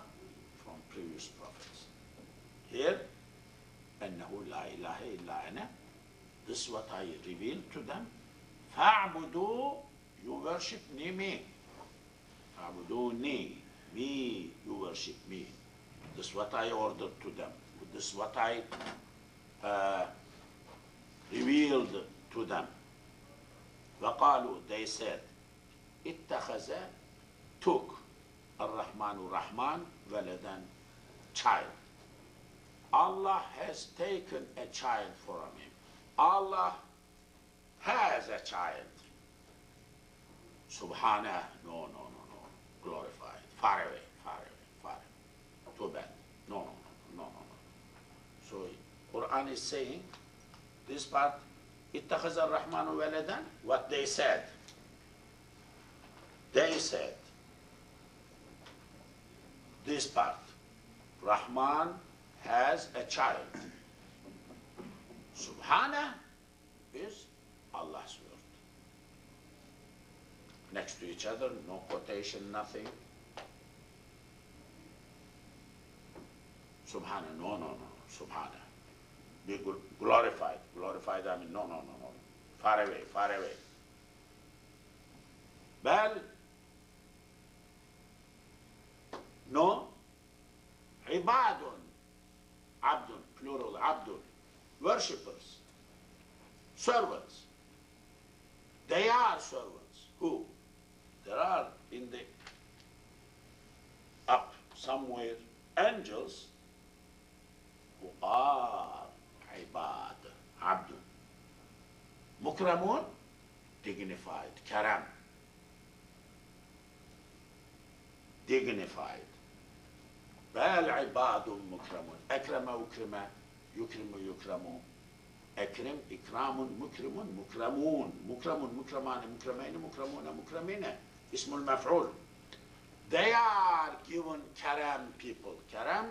from previous prophets. Here, أنه لا إله إلا أنا. This is what I revealed to them. فَاعْبُدُوا, you worship me. فَاعْبُدُونِي, me, you worship me. This is what I ordered to them. This is what I revealed to them. وَقَالُوا, they said, اتَّخَذَ, took, الرحمن Rahman, waladan, child. Allah has taken a child from him. Allah has a child. Subhanah, no, glorified, far away, far away, far away. Too bad. No. So Quran is saying, this part, اتخذ الرحمن ولدا, what they said. They said, this part, Rahman has a child. Subhana is Allah's word. Next to each other, no quotation, nothing. Subhana, no, Subhana. Be glorified. Glorified, I mean, no. Far away. Bal, no, ibadun, abdun, plural, abdun, worshippers, servants. They are servants. Who? There are in the up somewhere angels who are ibad, abdun. Mukramun, dignified, karam, dignified. بل عباد مكرمون أكرم أكرم يكرم يكرمون أكرم إكرام مكرم مكرمون مكرم مكرمان مكرمين مكرمون مكرمين اسم المفعول. They are given karam people. Karam,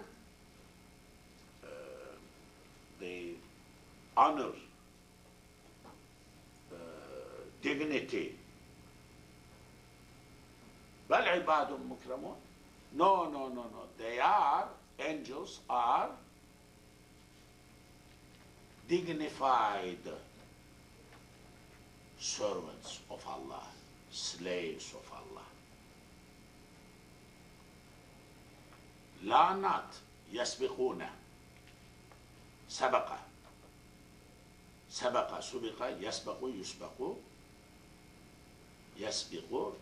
the honor, dignity. بل عباد مكرمون. No. They are, angels are dignified servants of Allah, slaves of Allah. لا not يسبقون سبق سبق يسبق يسبق يسبق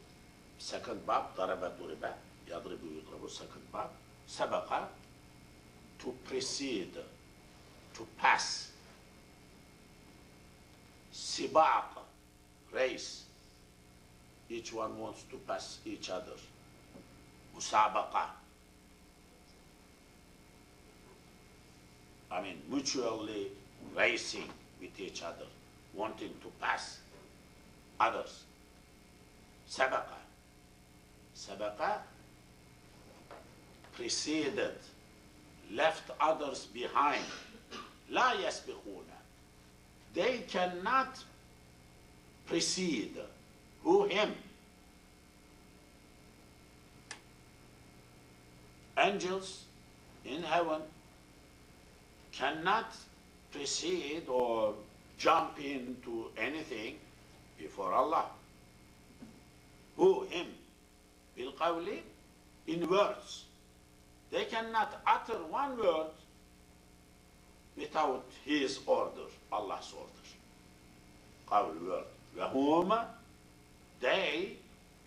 second bab ضرب ضرب يضرب يضرب second bab سبق to precede, to pass. Sibaq, race. Each one wants to pass each other. Musabaqa. I mean, mutually racing with each other, wanting to pass others. Sabaqa. Sabaqa, preceded, left others behind. La yasbiquna. They cannot precede. Who? Him. Angels in heaven cannot precede or jump into anything before Allah. Who? Him. Bil qawli, in words. They cannot utter one word without his order, Allah's order. Qawl, word. وَهُمَ, they,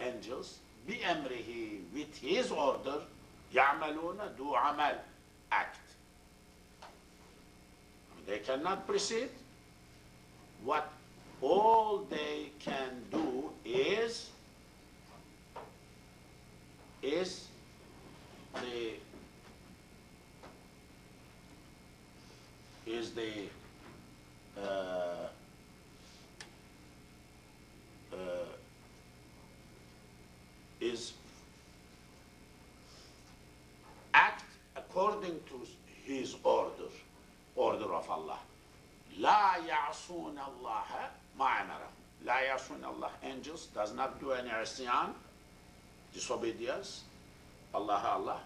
angels, بِأَمْرِهِ, with his order, يَعْمَلُونَ, do amal, act. They cannot precede. What all they can do is uh, is act according to his order of Allah. لا يعصون الله ما أمرهم. لا يعصون Allah, angels, does not do any isyan, disobedience. Allah,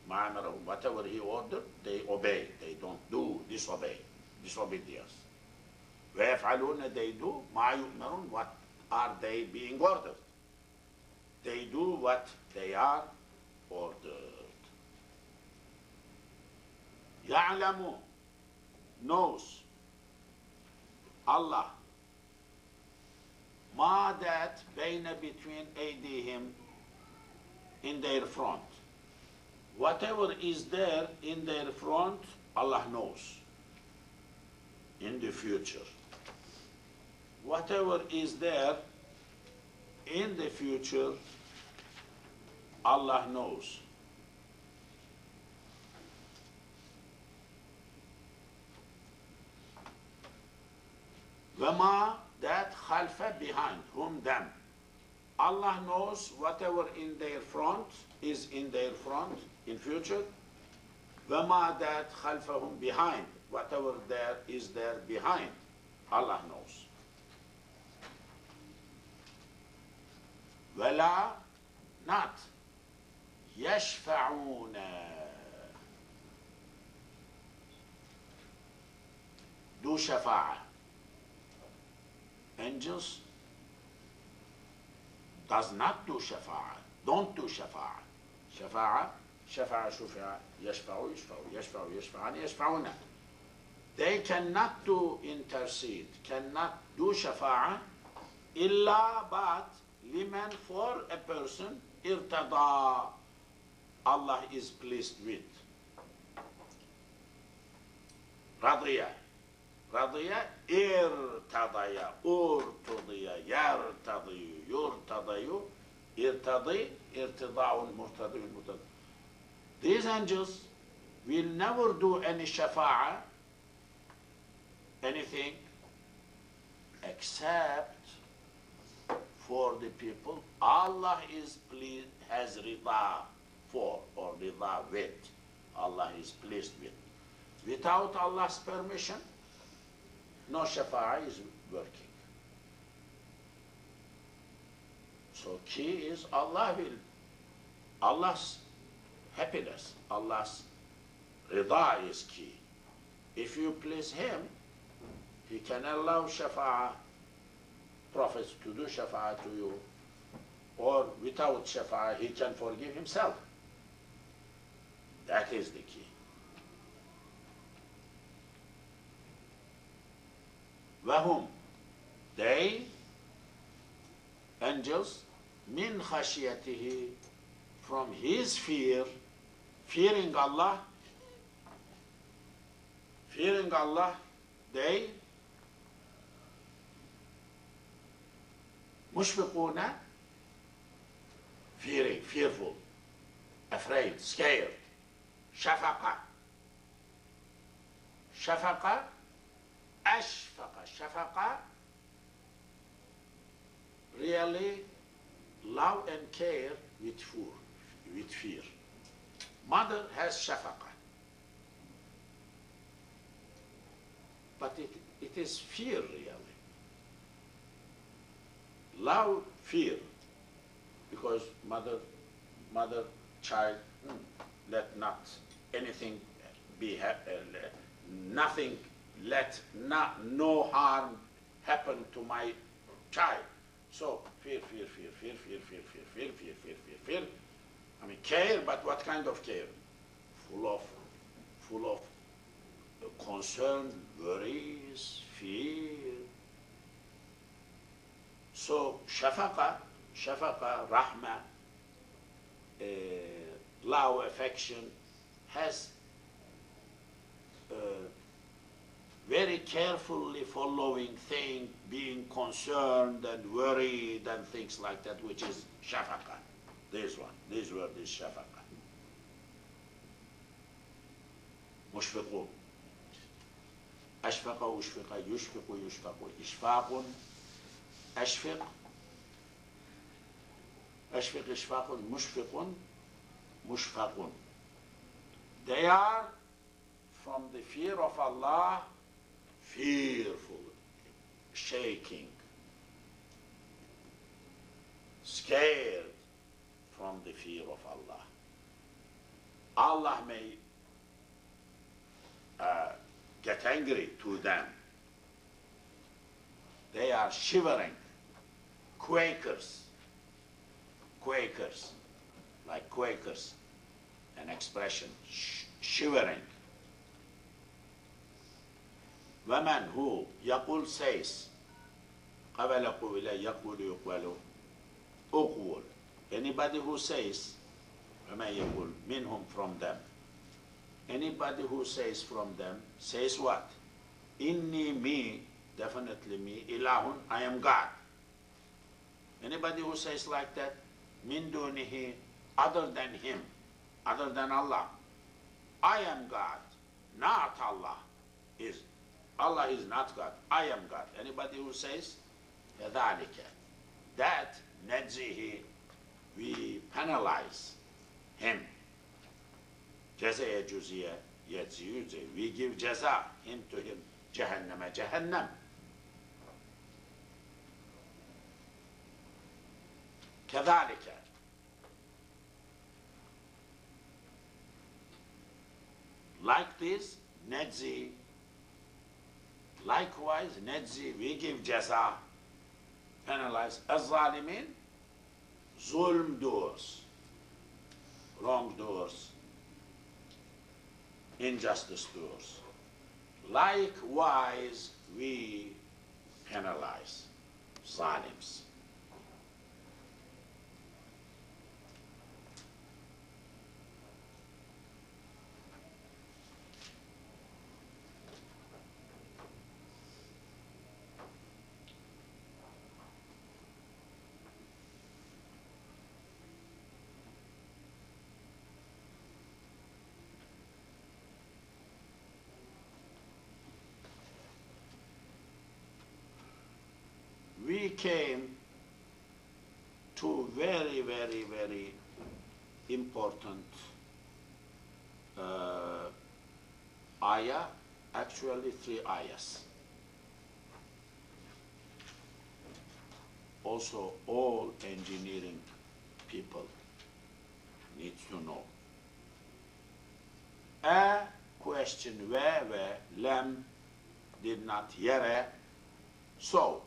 ما أمرهم, whatever he ordered, they obey. They don't do disobedience. ويفعلون, they do ما يؤمرون, what are they being ordered? They do what they are ordered. يعلم, knows, Allah, ma, that bayna, between aydihim, in their front. Whatever is there in their front, Allah knows in the future. Whatever is there in the future, Allah knows. Wama, that khalfa, behind, whom, them. Allah knows whatever in their front is in their front in future. Wama, that khalfahum, behind, whatever there is there behind, Allah knows. Wala, not. Yashfa'una, do shafa'a. Angels does not do shafa'a, don't do shafa'a. Shafa'a, shufa'a, yashfa'u, yashfa'una. They cannot do intercede, cannot do shafa'a, illa, but, liman, for a person, irtada, Allah is pleased with. Radiya, irtadaya, urtudiya, yartadiyu, yurtadayu, irtida'un, murtadiyun. These angels will never do any shafa'a, anything, except for the people Allah is pleased, has rida for, or rida with. Allah is pleased with. Without Allah's permission, no shafa'a is working. So key is Allah will, Allah's happiness, Allah's rida is key. If you please Him, He can allow shafa'a, prophets to do shafa'a to you, or without shafa'a, He can forgive Himself. That is the key. Wahum, they, angels, min khashiyatihi, from His fear, fearing Allah, they, mushfiquna, fearing, fearful, afraid, scared. Shafaqa, ashfaqa. Shafaqa, really love and care with fear. Mother has shafaqa, but it is fear really. Love, fear, because mother, child, let not anything be, nothing, let no harm happen to my child. So fear. I mean care, but what kind of care? Full of concern, worries, fear. So shafaqa, rahma, love, affection, has very carefully following thing, being concerned and worried and things like that, which is shafaqa. This word is shafaqa. مشفقون. أشفق وشفق يشفق يشفق إشفاق أشفق أشفق إشفاق مشفق مشفق. They are from the fear of Allah, fearful, shaking, scared from the fear of Allah. Allah may get angry to them. They are shivering, Quakers, like Quakers, an expression, shivering. وَمَنْ who يقول says قبل قول يقول يقول أقول. Anybody who says وَمَنْ يقول منهم from them. Anybody who says from them says what? Inni me, definitely me, ilahun, I am God. Anybody who says like that, min dunihi, other than him, other than Allah, I am God, not Allah. Allah is not God, I am God. Anybody who says كذلك, that نجزيه, we penalize him. Cezaya cüziye, yedziyüze, we give ceza him to him, cehenneme, cehennem. كذلك. Like this, nedzi, likewise, nedzi, we give ceza, penalize, az-zalimin, zulm doers, wrong doers, injustice doers. Likewise, we penalize zalims. We came to very, very, very important ayah, actually 3 ayahs. Also, all engineering people need to know. A question where lam did not yere, so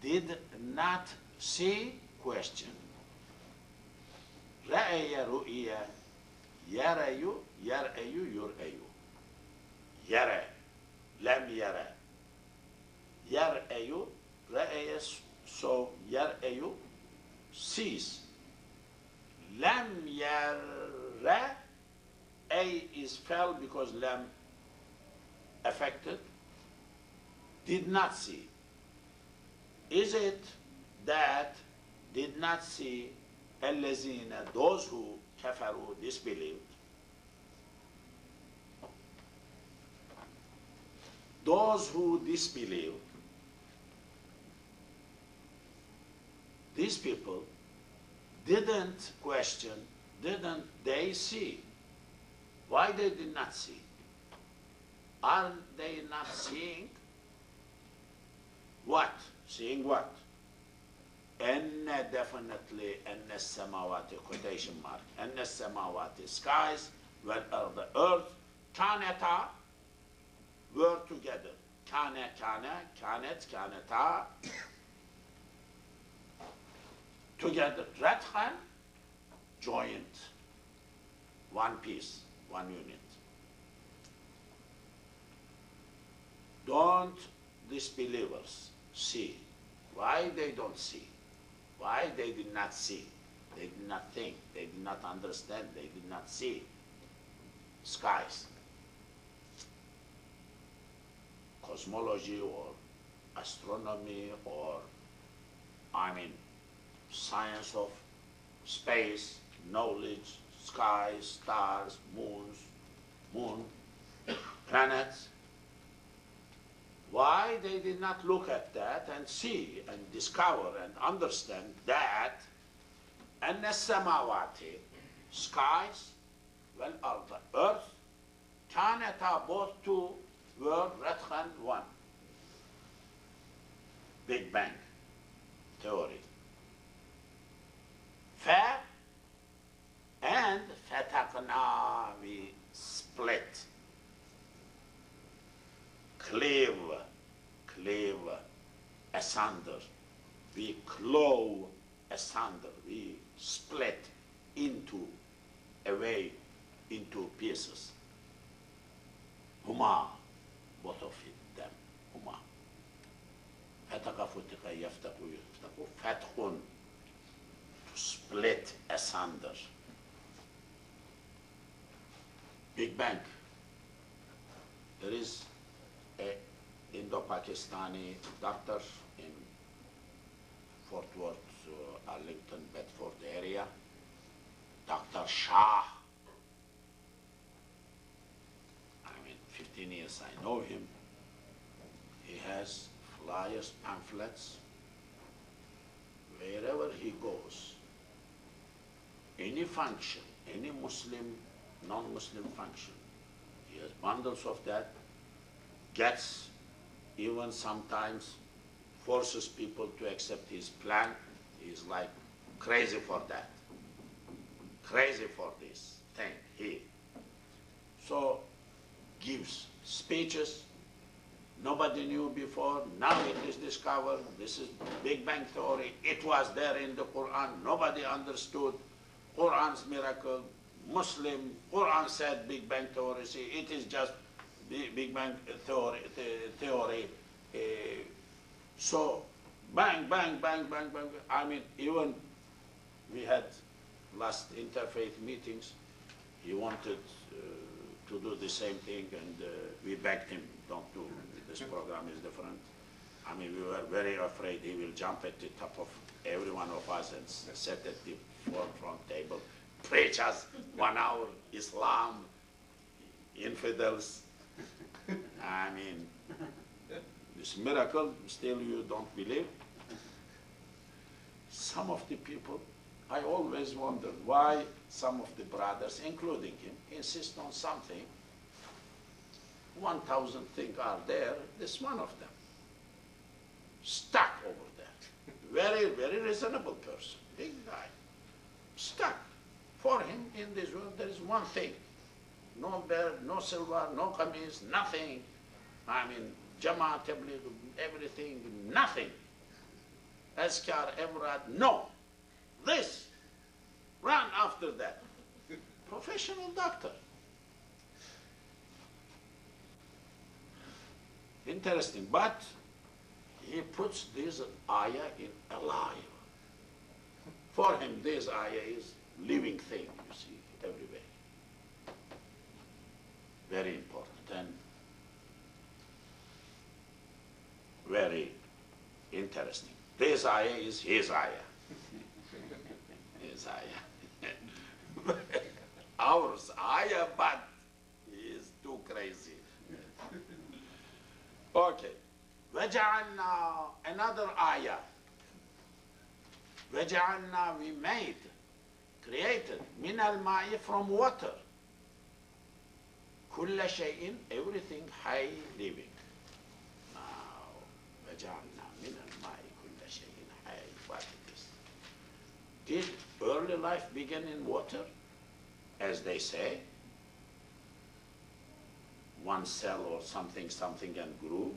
did not see, question. Ra'aya ru'ya, yarayu, yarayu, yurayu. Yara, lam yara. Yarayu, ra'aya, so yarayu, sees. Lam yara, a is fell because lam affected, did not see. Is it that did not see الذين, those who kafaru, disbelieved? Those who disbelieved, these people didn't question, didn't they see? Why they did not see? Are they not seeing? What? Seeing what? Enne, definitely, enne samawati, quotation mark, enne samawati, skies, where are the earth, kaneta, were together. Kane, kanet, kaneta, together. Rathan, joint, one piece, one unit. Don't disbelievers see? Why they don't see? Why they did not see? They did not think, they did not understand, they did not see skies. Cosmology or astronomy or, science of space, knowledge, skies, stars, moon, planets. Why they did not look at that and see and discover and understand that أن السماوات, skies, والأرض, earth, كانتا, both two were رتقا one. Big Bang theory. And فتقنا, we split, cleave asunder, we clove asunder, we split away into pieces. Huma, both of them, huma. فتق فتق يفتق يفتق فتح, to split asunder. Big Bang. There is a Indo-Pakistani doctor in Fort Worth, Arlington, Bedford area, Dr. Shah. I mean, 15 years I know him. He has flyers, pamphlets, wherever he goes. Any function, any Muslim, non-Muslim function, he has bundles of that, gets, even sometimes forces people to accept his plan. He's like crazy for that, crazy for this thing. So gives speeches nobody knew before, now it is discovered. This is Big Bang theory. It was there in the Quran, nobody understood. Quran's miracle, Muslim, Quran said Big Bang theory. See, it is just Big Bang theory. So, bang, bang, bang, bang, bang. I mean, even we had last interfaith meetings. He wanted to do the same thing, and we begged him, don't do. This program is different. I mean, we were very afraid he will jump at the top of every one of us and sit at the forefront table, preach us 1 hour, Islam, infidels. I mean, this miracle, still you don't believe? Some of the people, I always wonder why some of the brothers, including him, insist on something. 1,000 things are there, this one of them. Stuck over there. Very, very reasonable person, big guy. Stuck. For him, in this world, there is one thing. No bear, no silver, no kameez, nothing. I mean, Jamaat, Tabligh, everything, nothing. Azkar, Emrad, no. This. Run after that. Professional doctor. Interesting, but he puts this ayah in alive. For him, this ayah is living thing, you see, everywhere. Very important and very interesting. This ayah is his ayah. His ayah. Ours ayah, but he is too crazy. Okay. وَجَعَلْنَا, another ayah. وَجَعَلْنَا, we made, created, مِنَ الْمَاءِ, from water. كُلَّ شَيْءٍ, everything high living. Now, وَجَعَلْنَا مِنَ الْمَاءِ كُلَّ شَيْءٍ حَيٍّ, what it is. Did early life begin in water, as they say? One cell or something and grew?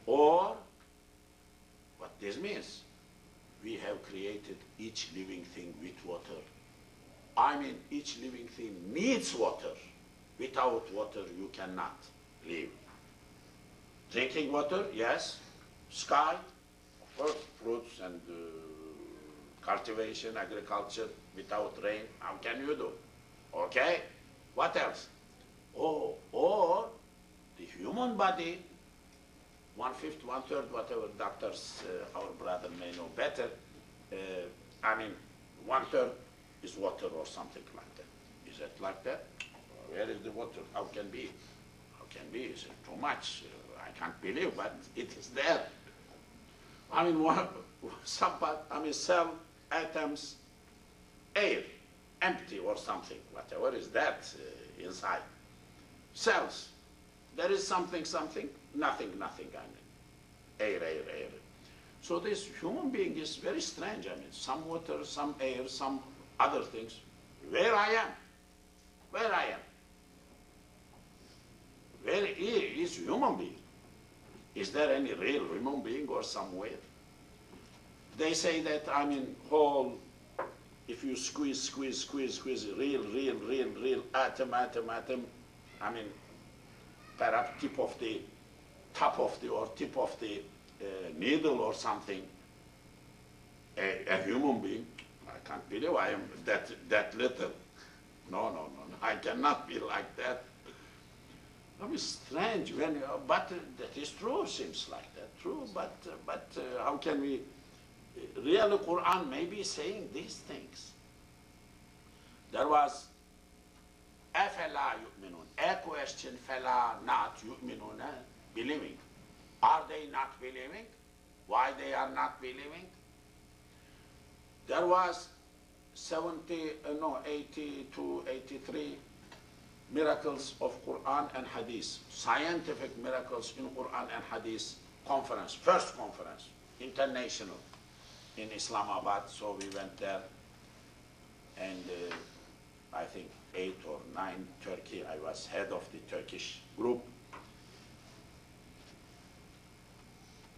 Or, what this means, we have created each living thing with water. I mean, each living thing needs water. Without water, you cannot live. Drinking water, yes. Sky, of course, fruits and cultivation, agriculture. Without rain, how can you do? Okay, what else? Oh, or the human body, 1/5, 1/3, whatever doctors, our brother may know better. I mean, 1/3 is water or something like that. Is it like that? Where is the water? How can be? How can be? Is it too much? I can't believe, but it is there. I mean, cell, atoms, air, empty or something, whatever is that inside. Cells, there is something, nothing, I mean, air. So this human being is very strange. I mean, some water, some air, some other things. Where I am? Where is human being? Is there any real human being or somewhere? They say that, I mean, whole, if you squeeze, real, atom, I mean, perhaps tip of the needle or something, a human being. I can't believe I am that little. No, I cannot be like that. I mean, strange, but that is true, seems like that, true, but how can we, really Quran may be saying these things. There was, أَفَلَا يُؤْمِنُونَ, a question, فَلَا not يُؤْمِنُونَ, believing. Are they not believing? Why they are not believing? There was 82, 83 miracles of Quran and Hadith, scientific miracles in Quran and Hadith conference, first conference, international, in Islamabad. So we went there, and I think 8 or 9 Turkey. I was head of the Turkish group.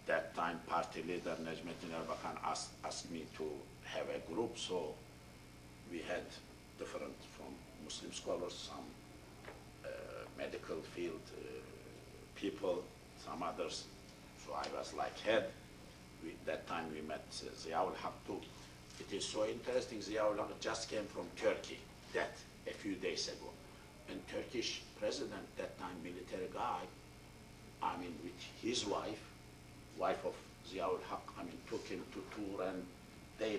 That time, party leader Necmettin Erbakan asked me to have a group, so we had different from Muslim scholars, some medical field people, some others. So I was like head. That time we met Ziaul Haq too. It is so interesting, Ziaul Haq just came from Turkey, that a few days ago. And Turkish president, that time military guy, I mean with his wife of Ziaul Haq, I mean took him to tour, and they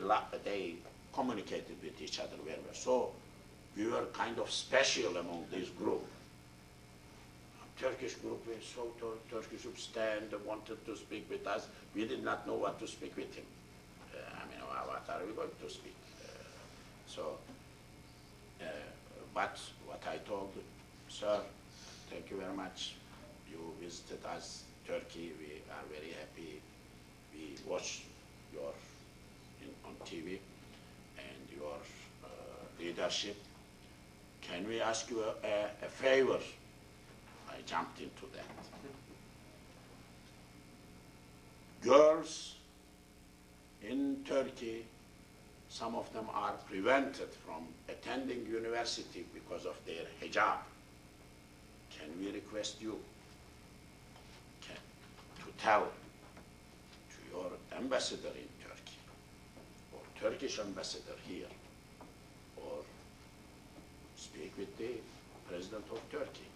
communicated with each other very well. So we were kind of special among this group. Turkish group, we saw Turkish group stand, wanted to speak with us. We did not know what to speak with him. I mean, what are we going to speak? But what I told, sir, thank you very much. You visited us, Turkey. We are very happy. We watched your on TV and your leadership. Can we ask you a favor? I jumped into that. Girls in Turkey, some of them are prevented from attending university because of their hijab. Can we request you to tell to your ambassador in Turkey, or Turkish ambassador here, or speak with the president of Turkey,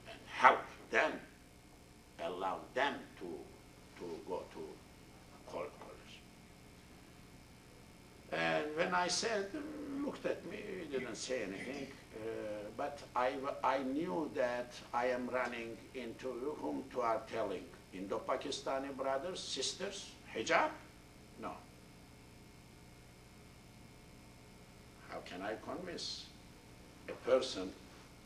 and help them, allow them to go to college. And when I said, looked at me, didn't say anything, but I knew that I am running into whom to are telling, Indo-Pakistani brothers, sisters, hijab? No. How can I convince a person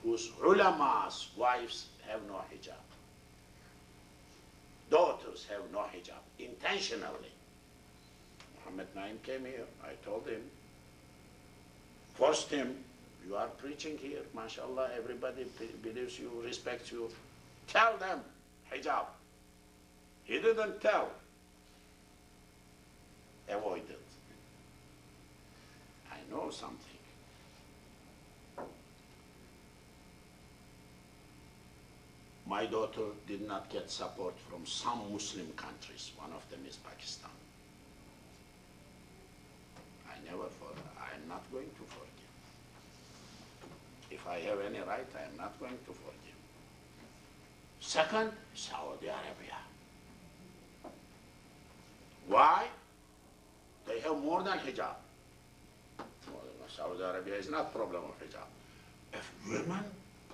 whose ulama's wives have no hijab? Daughters have no hijab, intentionally. Muhammad Naim came here, I told him, forced him, you are preaching here, mashallah, everybody believes you, respects you, tell them hijab. He didn't tell, avoided. I know something. My daughter did not get support from some Muslim countries. One of them is Pakistan. I am not going to forgive. If I have any right, I am not going to forgive. Second, Saudi Arabia. Why? They have more than hijab. Saudi Arabia is not problem of hijab. If women,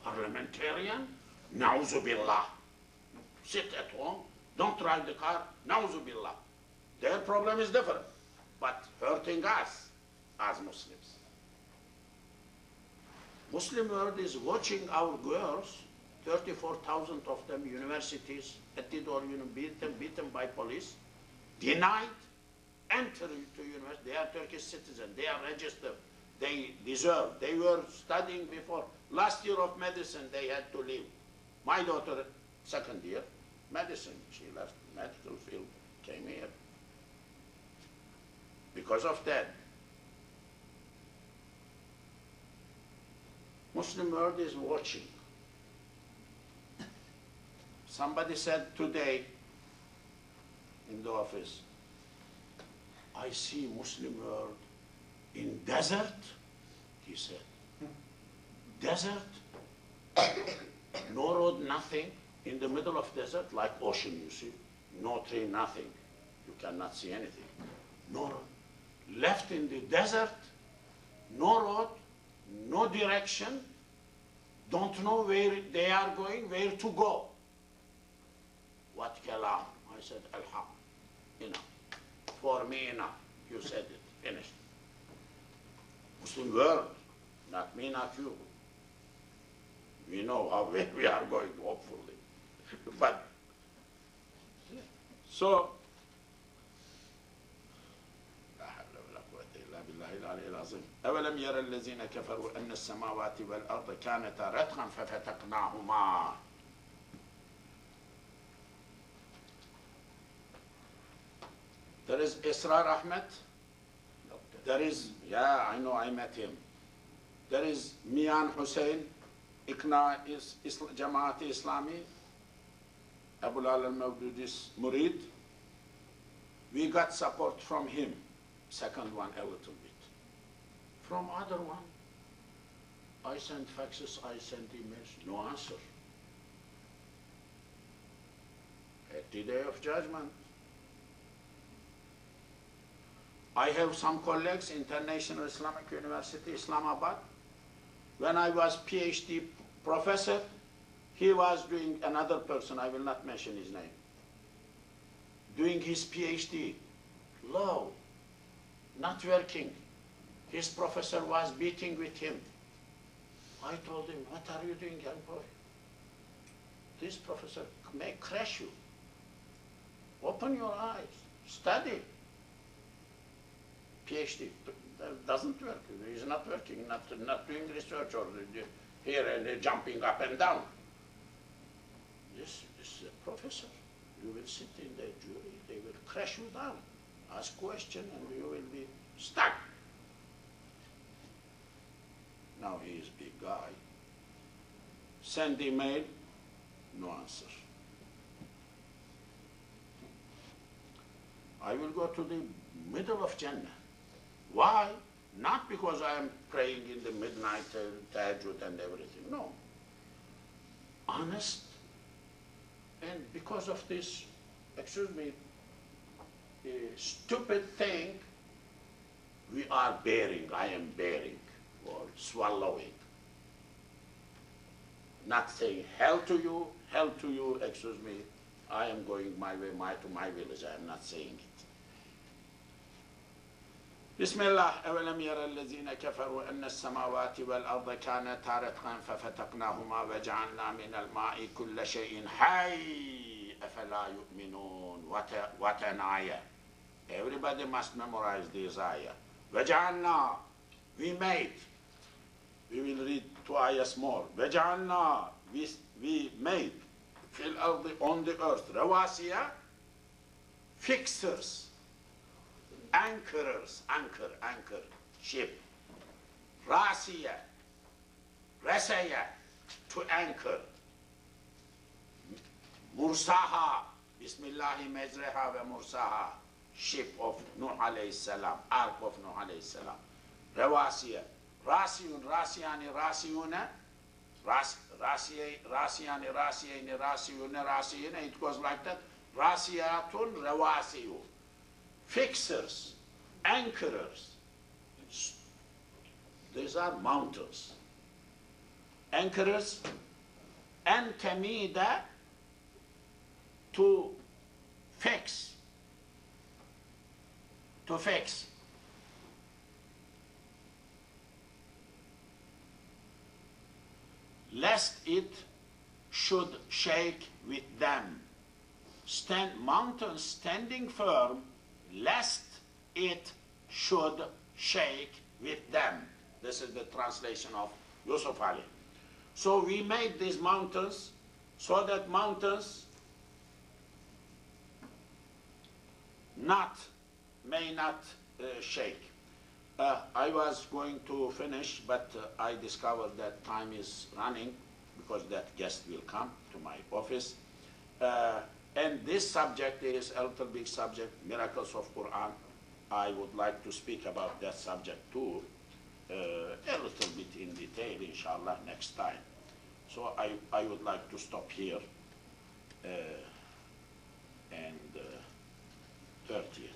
parliamentarian, na'uzu billah, sit at home, don't drive the car, na'uzu billah. Their problem is different, but hurting us as Muslims. Muslim world is watching our girls, 34,000 of them, universities, beaten by police, denied entry to university. They are Turkish citizens, they are registered, they deserve. They were studying before. Last year of medicine, they had to leave. My daughter, second year, medicine, she left medical field, came here. Because of that. Muslim world is watching. Somebody said today in the office, I see Muslim world in desert, he said. Desert, no road, nothing, in the middle of desert, like ocean, you see. No tree, nothing. You cannot see anything. No road. Left in the desert, no road, no direction, don't know where they are going, where to go. What kalam? I said, alham, enough. For me, enough. You said it, finished. Muslim world, not me, not you. We know how we are going, hopefully. But, so, أولم يرى الذين كفروا أن السماوات والأرض كانتا رتقا ففتقناهما. There is Israr Ahmed. There is, yeah, I know, I met him. There is Mian Hussein, Ikna Jamaat Islami, Abu al-Mawdudi's Murid. We got support from him. Second one, a little bit. From other one, I sent faxes, I sent emails, no answer. At the day of judgment. I have some colleagues, International Islamic University, Islamabad. When I was PhD professor, he was doing, another person, I will not mention his name, doing his PhD, law, not working. His professor was beating with him. I told him, what are you doing, young boy? This professor may crash you. Open your eyes, study. PhD doesn't work. He's not working, not doing research or here and jumping up and down. This is a professor. You will sit in the jury, they will crash you down. Ask question and you will be stuck. Now he is a big guy. Send email, no answer. I will go to the middle of Jannah. Why? Not because I am praying in the midnight, tahajjud and everything, no. Honest, and because of this, excuse me, stupid thing, we are bearing, I am bearing, or swallowing. Not saying hell to you, excuse me, I am going my way, to my village, I am not saying it. بسم الله أولم يرى الذين كفروا أن السماوات والأرض كانتا رتقا ففتقناهما وجعلنا من الماء كل شيء حي أفلا يؤمنون. What an ayah. Everybody must memorize this ayah. وجعلنا, we made. We will read 2 ayahs more. وجعلنا, we made. في الأرض, on the earth. رواسيا, fixers. Anchorers, anchor, ship. Rasiya, rasaya, to anchor. Mursaha, Bismillahi Mezreha wa Mursaha, ship of Nuh alayhi salam, ark of Nuh alayhi salam. Rawasiya, Rasiyun, Rasiyani, Rasiyuna, Rasiyani, Rasiyuna, it goes like that. Rasiyatun, Rawasiyu. Fixers, anchorers, These are mountains. Anchors and kamida, to fix. To fix. Lest it should shake with them. Mountains standing firm, lest it should shake with them. This is the translation of Yusuf Ali. So we made these mountains so that mountains may not shake. I was going to finish, but I discovered that time is running because that guest will come to my office. And this subject is a little big subject, miracles of Quran. I would like to speak about that subject too, a little bit in detail, inshallah, next time. So I would like to stop here and 30th.